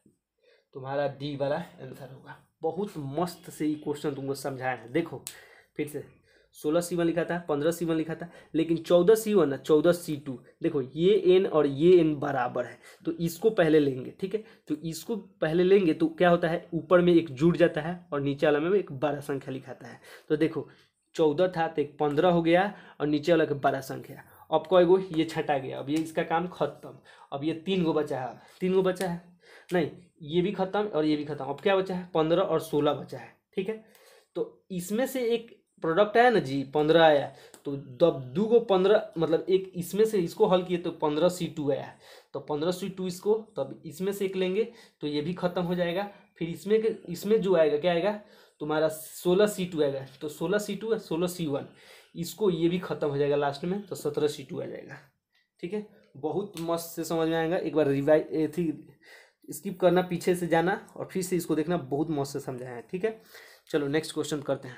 तुम्हारा डी वाला आंसर होगा। बहुत मस्त से ये क्वेश्चन तुमको समझाया है। देखो फिर से 16C1 लिखा था, 15C1 लिखा था, लेकिन 14C1 ना 14C2, देखो ये N और ये N बराबर है, तो इसको पहले लेंगे, ठीक है। तो इसको पहले लेंगे तो क्या होता है, ऊपर में एक जुड़ जाता है, और नीचे वाला में एक बड़ा संख्या लिखाता है। तो देखो 14 था तो एक 15 हो गया, और नीचे वाला एक बड़ा संख्या। अब कोई गो ये छटा गया, अब ये इसका काम खत्म। अब ये 3 गो बचा है, 3 गो बचा है, नहीं ये भी खत्म और ये भी खत्म। अब क्या बचा है 15 और 16 बचा है, ठीक है। तो इसमें से एक प्रोडक्ट आया ना जी 15 आया, तो जब 2 को 15 मतलब एक इसमें से इसको हल किए तो 15C2 आया, तो 15C2 इसको, तब इसमें से एक लेंगे तो ये भी खत्म हो जाएगा। फिर इसमें जो आएगा क्या आएगा तुम्हारा 16C2 आएगा, तो 16C2 है 16C1, इसको ये भी खत्म हो जाएगा लास्ट में, तो 17C2 आ जाएगा, ठीक है। बहुत मस्त से समझ में आएगा, एक बार रिवाइज थी स्किप करना, पीछे से जाना और फिर से इसको देखना, बहुत मौत से समझाया है, ठीक है। चलो नेक्स्ट क्वेश्चन करते हैं।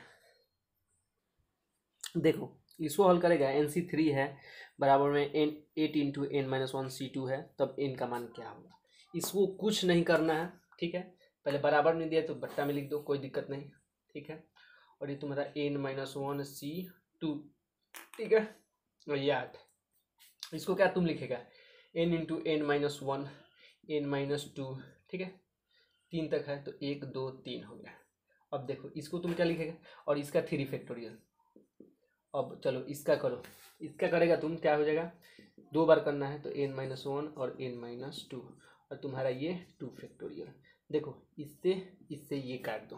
देखो इसको हल करेगा, NC3 है बराबर में n8 इंटू n-1C2 है, तब n का मान क्या होगा। इसको कुछ नहीं करना है, ठीक है। पहले बराबर नहीं दिया तो बट्टा में लिख दो, कोई दिक्कत नहीं, ठीक है। और ये तुम्हारा n-1C2, ठीक है। और ये 8, इसको क्या तुम लिखेगा n इंटू n-1 n-2, ठीक है। 3 तक है तो 1 2 3 हो गया। अब देखो इसको तुम क्या लिखेगा, और इसका 3 फैक्टोरियल। अब चलो इसका करो, इसका करेगा तुम क्या हो जाएगा, 2 बार करना है तो n-1 और n-2 और तुम्हारा ये 2 फैक्टोरियल। देखो इससे ये काट दो,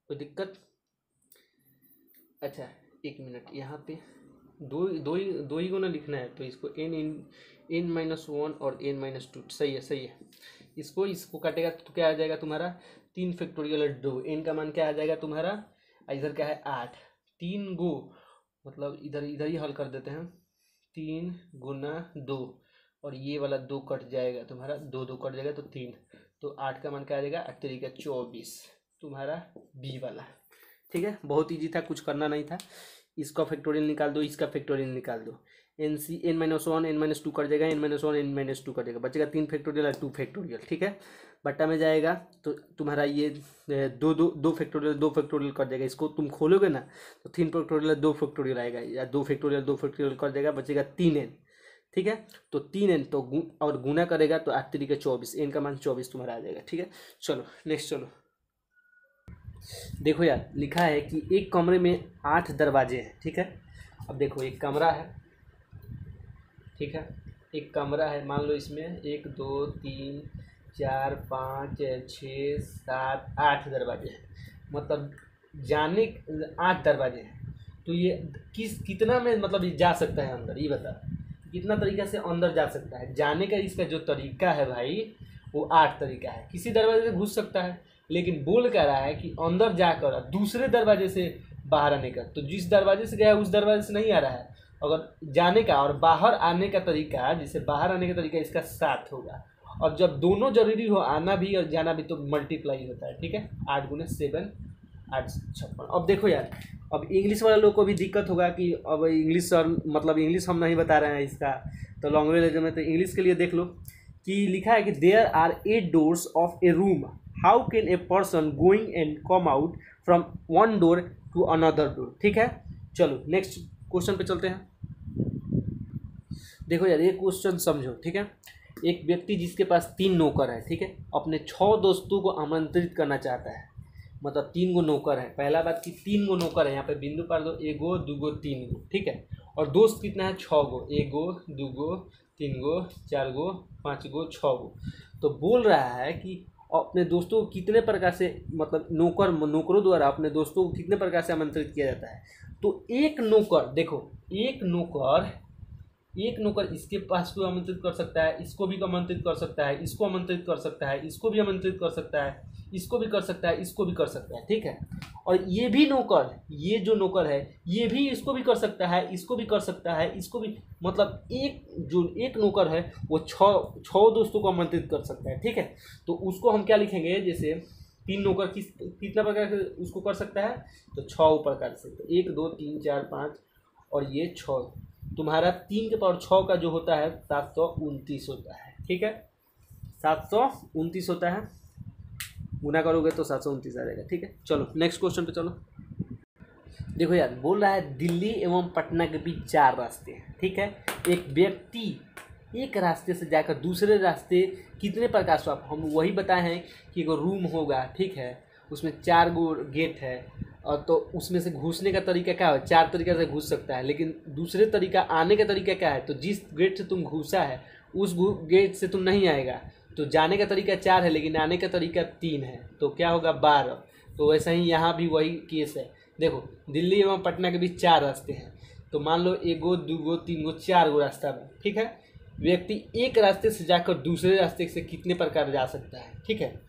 कोई दिक्कत। अच्छा 1 मिनट, यहाँ पे दो ही को ना लिखना है, तो इसको n-1 और n-2, सही है। इसको काटेगा तो क्या आ जाएगा तुम्हारा 3 फैक्टोरियल 2, n का मान क्या आ जाएगा तुम्हारा, इधर क्या है 8, 3 गो मतलब इधर ही हल कर देते हैं, 3 गुना 2 और ये वाला 2 कट जाएगा तुम्हारा, 2 कट जाएगा तो 3, तो 8 का मान क्या आ जाएगा, 8 तरीका 24 तुम्हारा बी वाला, ठीक है। बहुत ईजी था, कुछ करना नहीं था। इसका फैक्टोरियल निकाल दो, इसका फैक्टोरियल निकाल दो, n-1 n-2 कट जाएगा, n-1 n-2 कट जाएगा, बचेगा 3 फैक्टोरियल और 2 फैक्टोरियल, ठीक है। बट्टा में जाएगा तो तुम्हारा ये 2 फैक्टोरियल कर देगा। इसको तुम खोलोगे ना तो 3 फैक्टोरियल 2 फैक्टोरियल आएगा, या 2 फैक्टोरियल कर देगा, बचेगा 3n, ठीक है। तो 3n तो और गुना करेगा तो 8 तरीके 24, n का मान 24 तुम्हारा आ जाएगा, ठीक है। चलो नेक्स्ट, चलो देखो यार लिखा है कि एक कमरे में 8 दरवाजे हैं, ठीक है। अब देखो एक कमरा है, ठीक है, एक कमरा है, मान लो इसमें 1 2 3 4 5 6 7 8 दरवाजे हैं, मतलब जाने 8 दरवाजे हैं, तो ये कितना में मतलब ये जा सकता है अंदर, ये बता कितना तरीका से अंदर जा सकता है। जाने का इसका जो तरीका है भाई वो 8 तरीका है। किसी दरवाजे से घुस सकता है, लेकिन बोल क्या रहा है कि अंदर जाकर दूसरे दरवाजे से बाहर आने का, तो जिस दरवाजे से गया उस दरवाजे से नहीं आ रहा है। अगर जाने का और बाहर आने का तरीका, जैसे बाहर आने का तरीका इसका 7 होगा, और जब दोनों जरूरी हो, आना भी और जाना भी, तो मल्टीप्लाई होता है, ठीक है। 8 गुने 7 8 56। अब देखो यार, अब इंग्लिश वाले लोग को भी दिक्कत होगा कि अब इंग्लिश सर मतलब इंग्लिश हम नहीं बता रहे हैं इसका, तो लैंग्वेज में तो इंग्लिश के लिए देख लो कि लिखा है कि there are 8 doors of a room, how can a person going and come out from one door to another door, ठीक है। चलो नेक्स्ट क्वेश्चन पे चलते हैं। देखो यार ये क्वेश्चन समझो, ठीक है। एक व्यक्ति जिसके पास 3 नौकर है, ठीक है, अपने 6 दोस्तों को आमंत्रित करना चाहता है, मतलब 3 गो नौकर है। पहला बात कि 3 गो नौकर है, यहाँ पे बिंदु पार दो, 1 गो 2 गो 3 गो, ठीक है। और दोस्त कितना है 6 गो, 1 गो 2 गो 3 गो 4 गो 5 गो 6 गो। तो बोल रहा है कि अपने दोस्तों को कितने प्रकार से, मतलब नौकरों द्वारा अपने दोस्तों को कितने प्रकार से आमंत्रित किया जाता है। तो एक नौकर, देखो एक नौकर इसके पास को आमंत्रित कर सकता है, इसको भी आमंत्रित कर सकता है, इसको आमंत्रित कर सकता है, इसको भी आमंत्रित कर सकता है, इसको भी कर सकता है, इसको भी कर सकता है, ठीक है। और ये भी नौकर, ये जो नौकर है ये भी इसको भी कर सकता है, इसको भी कर सकता है, इसको भी, मतलब एक नौकर है वो 6 दोस्तों को आमंत्रित कर सकता है, ठीक है। तो उसको हम क्या लिखेंगे, जैसे 3 नौकर कितना प्रकार से उसको कर सकता है, तो 6 प्रकार से, तो 1 2 3 4 5 और ये 6, तुम्हारा 3 के पावर 6 का जो होता है 729 होता है, ठीक है। 729 होता है, गुना करोगे तो 729 आ जाएगा, ठीक है। चलो नेक्स्ट क्वेश्चन पे चलो। देखो यार बोल रहा है दिल्ली एवं पटना के बीच 4 रास्ते हैं, ठीक है। एक व्यक्ति एक रास्ते से जाकर दूसरे रास्ते कितने प्रकार से, हम वही बताए हैं कि एगो रूम होगा, ठीक है, उसमें 4 गो गेट है, और तो उसमें से घुसने का तरीका क्या है, 4 तरीके से घुस सकता है, लेकिन दूसरे तरीका आने का तरीका क्या है, तो जिस गेट से तुम घुसा है उस गेट से तुम नहीं आएगा, तो जाने का तरीका 4 है लेकिन आने का तरीका 3 है, तो क्या होगा 12। तो वैसा ही यहाँ भी वही केस है। देखो दिल्ली एवं पटना के बीच 4 रास्ते हैं, तो मान लो 1 गो 2 गो 3 गो 4 गो रास्ता में, ठीक है। व्यक्ति एक रास्ते से जाकर दूसरे रास्ते से कितने प्रकार जा सकता है, ठीक है।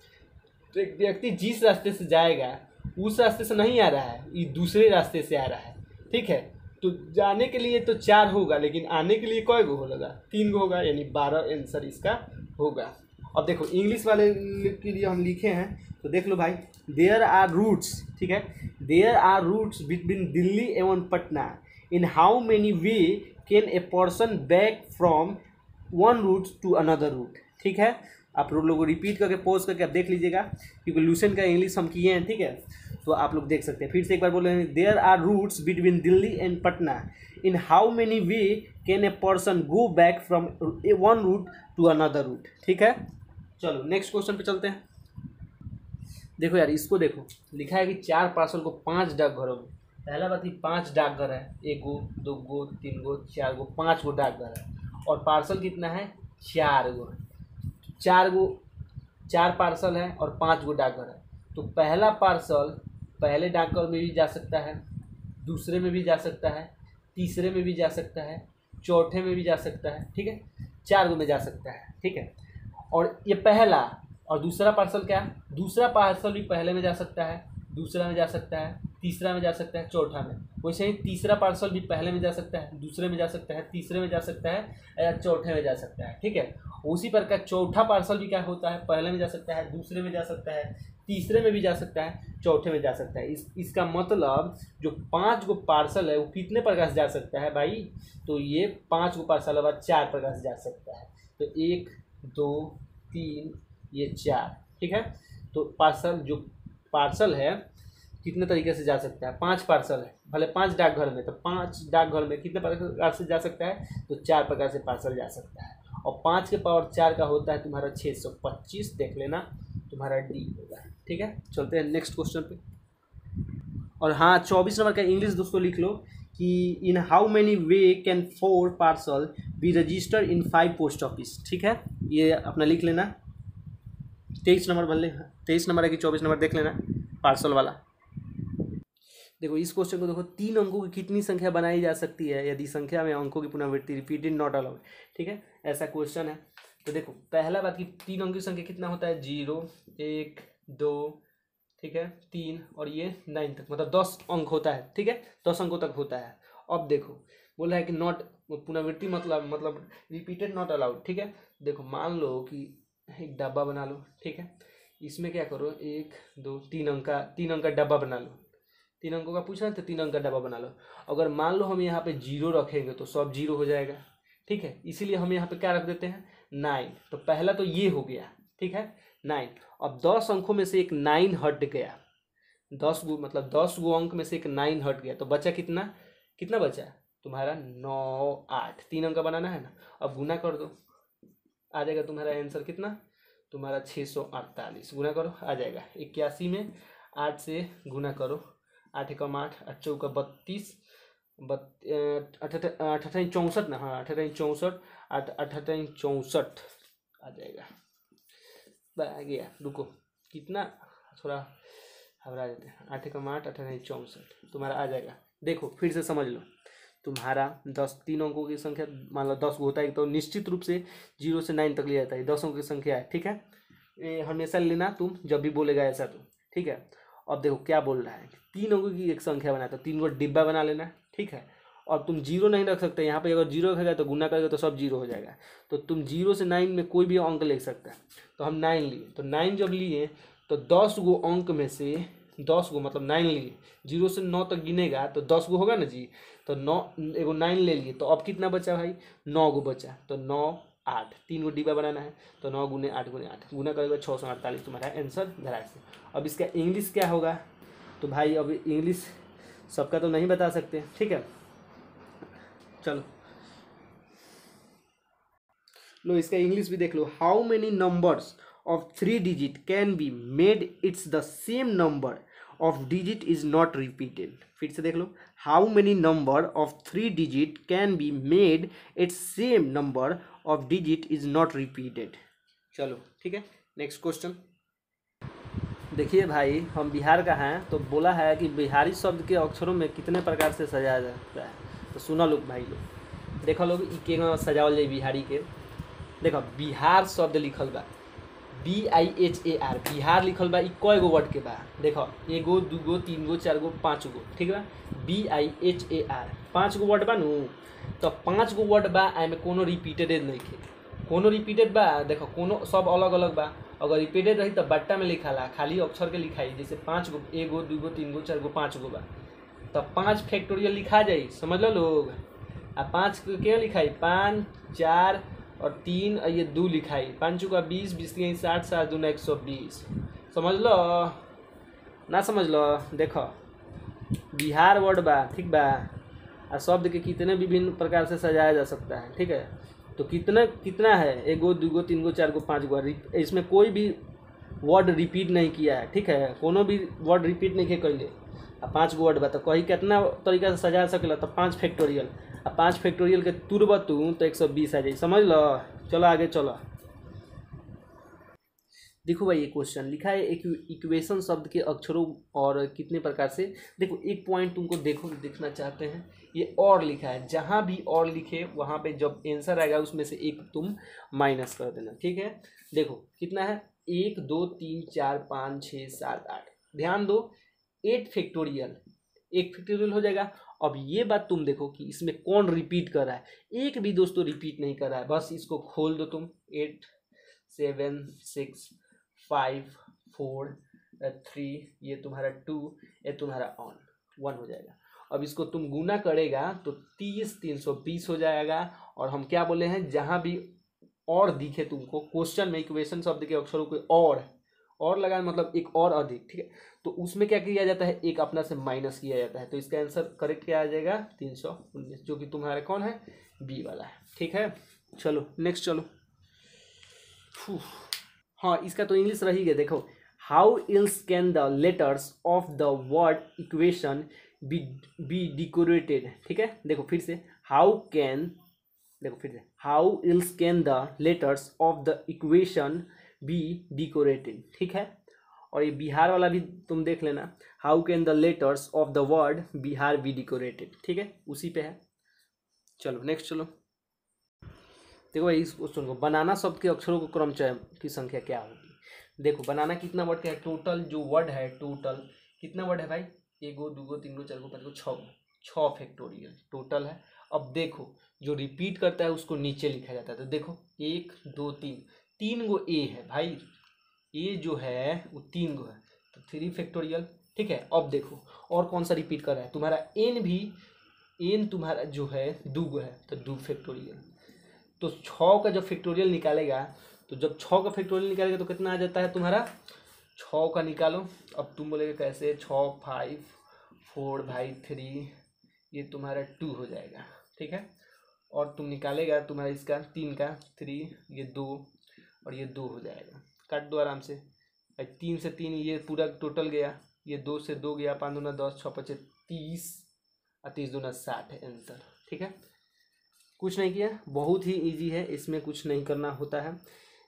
तो एक व्यक्ति जिस रास्ते से जाएगा उस रास्ते से नहीं आ रहा है, ये दूसरे रास्ते से आ रहा है, ठीक है। तो जाने के लिए तो 4 होगा, लेकिन आने के लिए कई गो होगा, 3 गो होगा, यानी 12 आंसर इसका होगा। अब देखो इंग्लिश वाले के लिए हम लिखे हैं, तो देख लो भाई, देयर आर रूट्स, ठीक है, there are routes between Delhi एवं Patna, in how many way can a person back from one route to another route, ठीक है। आप लोगों को रिपीट करके पॉज करके आप देख लीजिएगा, क्योंकि लूसेंट का इंग्लिश हम किए हैं, ठीक है, तो आप लोग देख सकते हैं। फिर से एक बार बोल रहे हैं, there are routes between Delhi and Patna, in how many way can a person go back from one route to another route, ठीक है। चलो नेक्स्ट क्वेश्चन पे चलते हैं। देखो यार, इसको देखो, लिखा है कि 4 पार्सल को 5 डाकघरों में। पहला बात ही 5 डाकघर है, 1 गो 2 गो 3 गो 4 गो 5 गो डाकघर है, और पार्सल कितना है, 4 गो। 4 पार्सल है और 5 गो डाकघर है, तो पहला पार्सल पहले डाकघर में भी जा सकता है, दूसरे में भी जा सकता है, तीसरे में भी जा सकता है, चौथे में भी जा सकता है, ठीक है, 4 गो में जा सकता है, ठीक है। और ये पहला, और दूसरा पार्सल क्या, दूसरा पार्सल भी पहले में जा सकता है, दूसरा में जा सकता है, तीसरा में जा सकता है, चौथा में। वैसे ही तीसरा पार्सल भी पहले में जा सकता है, दूसरे में जा सकता है, तीसरे में जा सकता है, या चौथे में जा सकता है, ठीक है। उसी प्रकार चौथा पार्सल भी क्या होता है, पहले में जा सकता है, दूसरे में जा सकता है, तीसरे में भी जा सकता है, चौथे में जा सकता है। इसका मतलब जो 5 गो पार्सल है वो कितने प्रकार से जा सकता है भाई, तो ये 5 गो पार्सल के बाद 4 प्रकार से जा सकता है। तो 1 2 3 ये 4, ठीक है। तो पार्सल है कितने तरीके से जा सकता है, 5 पार्सल है, भले 5 डाकघर में, तो 5 डाकघर में कितने प्रकार से जा सकता है, तो 4 प्रकार से पार्सल जा सकता है। और 5 के पावर 4 का होता है तुम्हारा 625, देख लेना, तुम्हारा डी होगा, ठीक है। चलते हैं नेक्स्ट क्वेश्चन पे। और हाँ, 24 नंबर का इंग्लिश दोस्तों लिख लो कि इन how many way can 4 parcel be registered in 5 post office, ठीक है, ये अपना लिख लेना। 23 नंबर भले 23 नंबर है कि 24 नंबर देख लेना पार्सल वाला। देखो इस क्वेश्चन को देखो, 3 अंकों की कितनी संख्या बनाई जा सकती है यदि संख्या में अंकों की पुनरावृत्ति रिपीटेड नॉट अलाउड, ठीक है, ऐसा क्वेश्चन है। तो देखो पहला बात की 3 अंकों की संख्या कितना होता है, 0 1 2, ठीक है, 3 और ये 9 तक, मतलब 10 अंक होता है, ठीक है, 10 अंकों तक होता है। अब देखो बोला है कि नॉट पुनरावृत्ति मतलब रिपीटेड नॉट अलाउड, ठीक है। देखो मान लो कि एक डब्बा बना लो, ठीक है, इसमें क्या करो, 1 2 3 अंक का डब्बा बना लो। 3 अंकों का पूछा है तो 3 अंक का डब्बा बना लो। अगर मान लो हम यहाँ पे 0 रखेंगे तो सब 0 हो जाएगा, ठीक है, इसीलिए हम यहाँ पे क्या रख देते हैं, 9। तो पहला तो ये हो गया, ठीक है, 9। अब 10 अंकों में से एक 9 हट गया, 10 गो मतलब 10 गो अंक में से एक 9 हट गया, तो बचा कितना बचा तुम्हारा, 9 8, 3 अंक का बनाना है ना। अब गुना कर दो, आ जाएगा तुम्हारा आंसर कितना, तुम्हारा 648, गुना करो आ जाएगा। 81 में 8 से गुना करो, 8 एकम 8, 8 चौका 32, 8 64 ना, हाँ 8 64, 8 64 आ जाएगा। आ गया, रुको कितना, थोड़ा घबरा जाते हैं, 8 एकम 8, 8 64 तुम्हारा आ जाएगा। देखो फिर से समझ लो, तुम्हारा 3 अंकों की संख्या मान लो 10 होता है, तो निश्चित रूप से 0 से 9 तक लिया जाता है, 10 अंकों की संख्या है, ठीक है, ये हमेशा लेना तुम जब भी बोलेगा ऐसा तो, ठीक है। अब देखो क्या बोल रहा है, 3 अंकों की एक संख्या बनाए तो 3 को डिब्बा बना लेना, ठीक है। और तुम 0 नहीं रख सकते यहाँ पे, अगर 0 रखेगा तो गुना करेगा तो सब 0 हो जाएगा, तो तुम 0 से 9 में कोई भी अंक ले सकता है। तो हम 9 लिए, तो 9 जब लिए तो 10 गो अंक में से 10 गो मतलब 9 लिए, 0 से 9 तक गिनेगा तो 10 गो होगा ना जी, तो 9 एगो 9 ले लिए, तो अब कितना बचा भाई, 9 गो बचा, तो 9 8, 3 गो डिब्बा बनाना है, तो 9 गुने 8 गुने 8 गुना करेगा 648, तुम्हारा आंसर धराए से। अब इसका इंग्लिश क्या होगा, तो भाई अब इंग्लिश सबका तो नहीं बता सकते, ठीक है, चलो लो इसका इंग्लिश भी देख लो। How many numbers of 3 digit can be made it's the same number of digit is not repeated. फिर से देख लो, how many number of 3 digit can be made it's same number of digit is not repeated. चलो ठीक है, नेक्स्ट क्वेश्चन देखिए भाई, हम बिहार का हैं तो बोला है कि बिहारी शब्द के अक्षरों में कितने प्रकार से सजाया जाता है, तो सुना लोग भाई लोग, देखो लोग के सजावल जाए बिहारी के। देखो बिहार शब्द लिखल बा BIHAR, बिहार लिखल बा, कई गो वर्ड के बा, देखो 1 गो 2 गो 3 गो 4 गो 5 गो, ठीक बा, BIHAR 5 गो वर्ड बा नू, तो 5 गो वर्ड बा, एमे कोनो रिपीटेड नहीं है, कोनो रिपीटेड बा, देखो कोनो सब अलग अलग बा। अगर रिपीटेड रही तो बट्टा में लिखाला, खाली अक्षर के लिखाई, जैसे 5 गो, 1 गो 2 गो 3 गो 4 गो 5 गो बा, तब 5 फैक्टोरियल लिखा जाई, समझ लो लोग। आ 5 को क्या लिखाई, 5 4 और 3 और ये 2 लिखाई, 5 का 20, 20 3 60, 7 दूना 120, समझ लो ना समझ लो। देखो बिहार वर्ड बा, ठीक बा, आ शब्द के कितने विभिन्न प्रकार से सजाया जा सकता है, ठीक है। तो कितना कितना है, 1 गो 2 गो 3 गो 4 गो 5 गो, इसमें कोई भी वर्ड रिपीट नहीं किया है, ठीक है, कोनो भी वर्ड रिपीट नहीं किया कैले। आ 5 गो वर्ड बा तो कहीं कितना तरीका से सजा सकेला, तो 5 फैक्टोरियल, आ 5 फैक्टोरियल के तुरब तू तो 120 आ जाए, समझ लो। चलो आगे चलो। देखो भाई ये क्वेश्चन लिखा है, एक इक्वेशन शब्द के अक्षरों और कितने प्रकार से। देखो एक पॉइंट तुमको देखना चाहते हैं, ये और लिखा है, जहाँ भी और लिखे वहाँ पे जब आंसर आएगा उसमें से एक तुम माइनस कर देना, ठीक है। देखो कितना है, 1 2 3 4 5 6 7 8, ध्यान दो 8 फैक्टोरियल, 1 फैक्टोरियल हो जाएगा। अब ये बात तुम देखो कि इसमें कौन रिपीट कर रहा है, एक भी दोस्तों रिपीट नहीं कर रहा है, बस इसको खोल दो तुम, 8 7 6 5 4 3, ये तुम्हारा 2, ये तुम्हारा 1 हो जाएगा। अब इसको तुम गुना करेगा तो 30 320 हो जाएगा। और हम क्या बोले हैं, जहाँ भी और दिखे तुमको क्वेश्चन में इक्वेशन शब्द के अक्षरों को और लगाए, मतलब एक और अधिक, ठीक है, तो उसमें क्या किया जाता है, एक अपना से माइनस किया जाता है। तो इसका आंसर करेक्ट क्या आ जाएगा, 319, जो कि तुम्हारा कौन है, बी वाला है, ठीक है। चलो नेक्स्ट चलो। हाँ इसका तो इंग्लिश रही गया। देखो how else can the letters of the word equation be decorated, ठीक है। देखो फिर से हाउ कैन, देखो फिर से how else can the letters of the equation be decorated, ठीक है। और ये बिहार वाला भी तुम देख लेना, how can the letters of the word Bihar be decorated, ठीक है, उसी पे है। चलो नेक्स्ट चलो। देखो भाई इस क्वेश्चन को, बनाना शब्द के अक्षरों को क्रमचय की संख्या क्या होगी। देखो बनाना कितना वर्ड का है, टोटल जो वर्ड है, टोटल कितना वर्ड है भाई, 1 गो 2 गो 3 गो 4 गो 5 गो 6 गो, 6 फैक्टोरियल टोटल है। अब देखो जो रिपीट करता है उसको नीचे लिखा जाता है, तो देखो 1 2 3 गो ए है भाई, ए जो है वो 3 गो है, तो 3 फैक्टोरियल, ठीक है। अब देखो और कौन सा रिपीट कर रहा है, तुम्हारा एन भी, एन तुम्हारा जो है 2 गो है, तो 2 फैक्टोरियल। तो 6 का जब फैक्टोरियल निकालेगा, तो जब 6 का फैक्टोरियल निकालेगा तो कितना आ जाता है तुम्हारा, 6 का निकालो। अब तुम बोलेगे कैसे, 6 5 4 भाई 3, ये तुम्हारा 2 हो जाएगा, ठीक है। और तुम निकालेगा तुम्हारा इसका 3 का 3, ये 2 और ये 2 हो जाएगा, काट दो आराम से। 3 से 3 ये पूरा टोटल गया, ये 2 से 2 गया, 5 दूना 10, 6 5 30 और 30 दूना 60 है आंसर, ठीक है। कुछ नहीं किया, बहुत ही इजी है, इसमें कुछ नहीं करना होता है।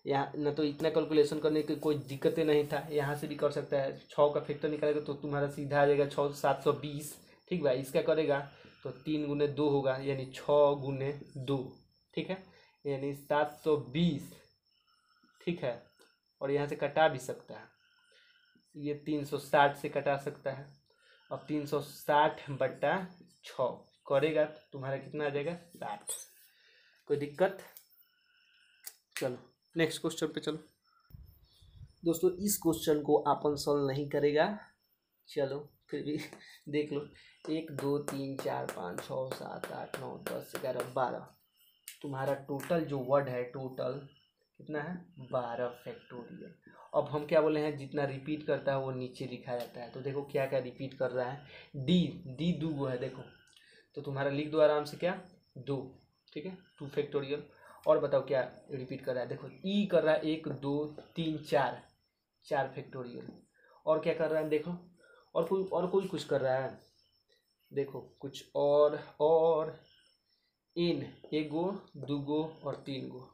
यहाँ न तो इतना कैलकुलेशन करने की कोई दिक्कतें नहीं था, यहाँ से भी कर सकता है। 6 का फैक्टर निकालेगा तो तुम्हारा सीधा आ जाएगा 6 720, ठीक भाई। इसका करेगा तो 3 गुने 2 होगा, यानी 6 गुने 2, ठीक है, यानी 720, ठीक है। और यहाँ से कटा भी सकता है, ये 360 से कटा सकता है। अब 360 बट्टा 6 करेगा तो तुम्हारा कितना आ जाएगा, 60। कोई दिक्कत। चलो नेक्स्ट क्वेश्चन पे चलो। दोस्तों इस क्वेश्चन को अपन सॉल्व नहीं करेगा, चलो फिर भी देख लो। 1 2 3 4 5 6 7 8 9 10 11 12, तुम्हारा टोटल जो वर्ड है, टोटल कितना है, 12 फैक्टोरियल। अब हम क्या बोले हैं, जितना रिपीट करता है वो नीचे लिखा जाता है। तो देखो क्या क्या रिपीट कर रहा है, डी 2 गो है, देखो तो तुम्हारा लिख दो आराम से, क्या 2, ठीक है, 2 फैक्टोरियल। और बताओ क्या रिपीट कर रहा है, देखो ई कर रहा है 1 2 3 4 फैक्टोरियल। और क्या कर रहा है देखो, और कोई कुछ कर रहा है, देखो कुछ और इन 1 गो 2 गो और 3 गो,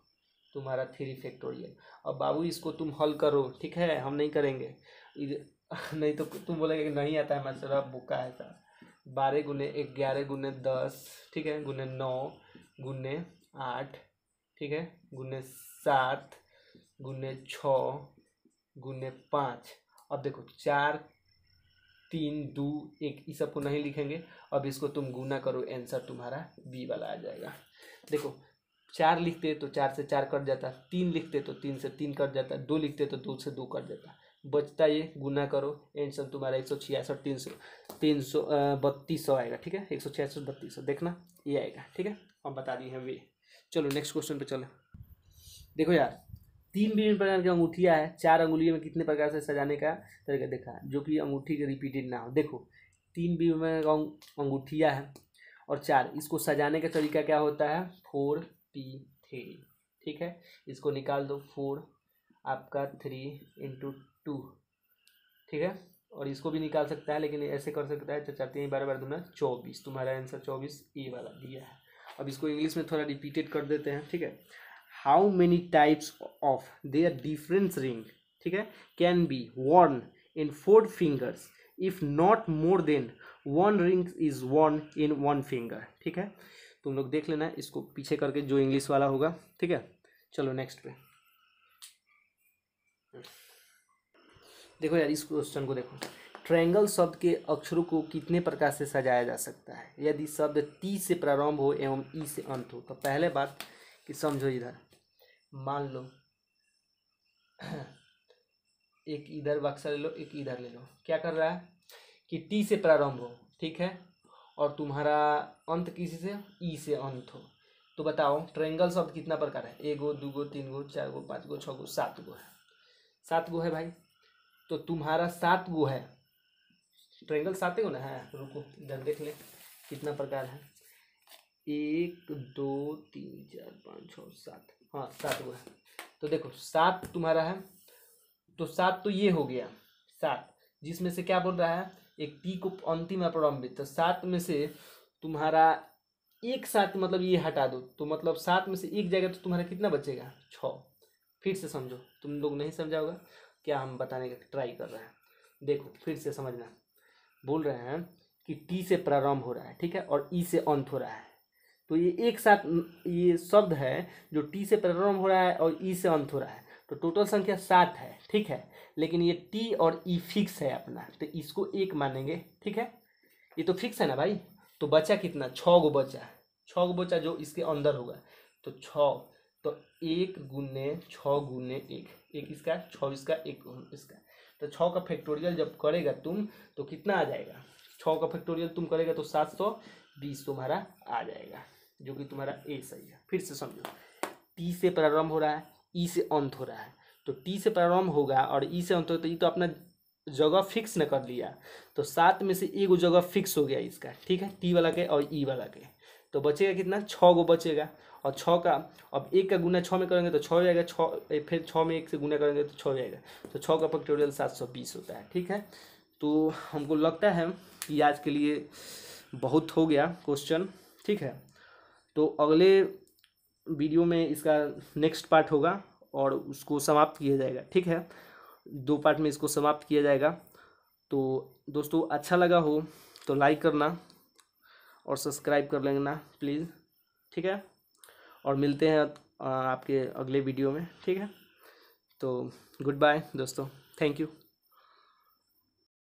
तुम्हारा 3 फैक्टोरियल। अब बाबू इसको तुम हल करो, ठीक है, हम नहीं करेंगे नहीं तो तुम बोलेगे कि नहीं आता है, मैं सर बुका है सर। 12 गुने 11 गुने 10, ठीक है, गुने 9 गुने 8, ठीक है, गुने 7 गुने 6 गुने 5। अब देखो 4 3 2 1, इस सबको नहीं लिखेंगे। अब इसको तुम गुना करो, आंसर तुम्हारा बी वाला आ जाएगा। देखो 4 लिखते तो 4 से 4 कट जाता, 3 लिखते तो 3 से 3 कट जाता, 2 लिखते तो 2 से 2 कट जाता, बचता ये, गुना करो, आंसर तुम्हारा 166, 3200 आएगा। ठीक है, 166 3200 देखना ये आएगा। ठीक है, हम बता दिए हैं वे। चलो नेक्स्ट क्वेश्चन पे चलो। देखो यार, 3 विभिन्न प्रकार की अंगूठियाँ है, 4 अंगुलियों में कितने प्रकार से सजाने का तरीका देखा, जो कि अंगूठी के रिपीटेड ना हो। देखो 3 विभिन्न अंगूठियाँ है और 4, इसको सजाने का तरीका क्या होता है, 4p3। ठीक है, इसको निकाल दो, 4 आपका 3 × 2। ठीक है, और इसको भी निकाल सकता है, लेकिन ऐसे कर सकता है, 4 3 12 12 दूना 24, तुम्हारा आंसर 24 ये वाला दिया है। अब इसको इंग्लिश में थोड़ा रिपीटेड कर देते हैं। ठीक है, how many types of their difference ring, ठीक है, can be worn in 4 fingers if not more than 1 ring is worn in 1 finger. ठीक है, तुम लोग देख लेना इसको पीछे करके, जो इंग्लिश वाला होगा। ठीक है, चलो नेक्स्ट पे देखो यार, इस क्वेश्चन को देखो। ट्रायंगल शब्द के अक्षरों को कितने प्रकार से सजाया जा सकता है यदि शब्द टी से प्रारंभ हो एवं ई से अंत हो। तो पहले बात कि समझो, इधर मान लो एक इधर बक्सा ले लो, एक इधर ले लो, क्या कर रहा है कि टी से प्रारंभ हो, ठीक है, और तुम्हारा अंत किसी से, ई से अंत हो। तो बताओ ट्रायंगल शब्द कितना प्रकार है, 1 गो 2 गो 3 गो 4 गो 5 गो 6 गो 7 गो है, 7 गो है भाई। तो तुम्हारा 7 गो है, ट्रायंगल 7 गो ना है। रुको इधर देख ले कितना प्रकार है, 1 2 3 4 5 6 7, हाँ 7 गो है। तो देखो 7 तुम्हारा है, तो 7 तो ये हो गया 7, जिसमें से क्या बोल रहा है, एक टी को अंतिम में प्रारंभिक, तो 7 में से तुम्हारा एक 7 मतलब ये हटा दो, तो मतलब 7 में से एक जाएगा, तो तुम्हारा कितना बचेगा, 6। फिर से समझो, तुम लोग नहीं समझा होगा क्या हम बताने का ट्राई कर रहे हैं। देखो फिर से समझना, बोल रहे हैं कि टी से प्रारंभ हो रहा है, ठीक है, और ई से अंत हो रहा है। तो ये एक साथ ये शब्द है जो टी से प्रारंभ हो रहा है और ई से अंत हो रहा है, तो टोटल संख्या 7 है। ठीक है, लेकिन ये टी और ई फिक्स है अपना, तो इसको 1 मानेंगे। ठीक है, ये तो फिक्स है ना भाई। तो बचा कितना, 6 गो बचा, 6 गो बचा जो इसके अंदर होगा, तो 6, तो 1 गुने 6 गुने 1, 1 इसका 6 इसका 1 इसका, तो 6 का फैक्टोरियल जब करेगा तुम तो कितना आ जाएगा, 6 का फैक्टोरियल तुम करेगा तो 720 तुम्हारा आ जाएगा, जो कि तुम्हारा ए सही है। फिर से समझो, टी से प्रारंभ हो रहा है, ई से अंत हो रहा है, तो टी से प्रारंभ होगा और ई से अंत होगा, तो ये तो अपना जगह फिक्स न कर लिया, तो 7 में से एक जगह फिक्स हो गया इसका। ठीक है, टी वाला के और ई वाला के, तो बचेगा कितना, 6 गो बचेगा। और 6 का, अब 1 का गुना 6 में करेंगे तो 6 हो जाएगा, 6 फिर 6 में 1 से गुना करेंगे तो 6 हो जाएगा, तो 6 का फैक्टोरियल 720 होता है। ठीक है, तो हमको लगता है कि आज के लिए बहुत हो गया क्वेश्चन। ठीक है, तो अगले वीडियो में इसका नेक्स्ट पार्ट होगा और उसको समाप्त किया जाएगा। ठीक है, 2 पार्ट में इसको समाप्त किया जाएगा। तो दोस्तों अच्छा लगा हो तो लाइक करना और सब्सक्राइब कर लेना प्लीज़। ठीक है, और मिलते हैं आपके अगले वीडियो में। ठीक है, तो गुड बाय दोस्तों, थैंक यू।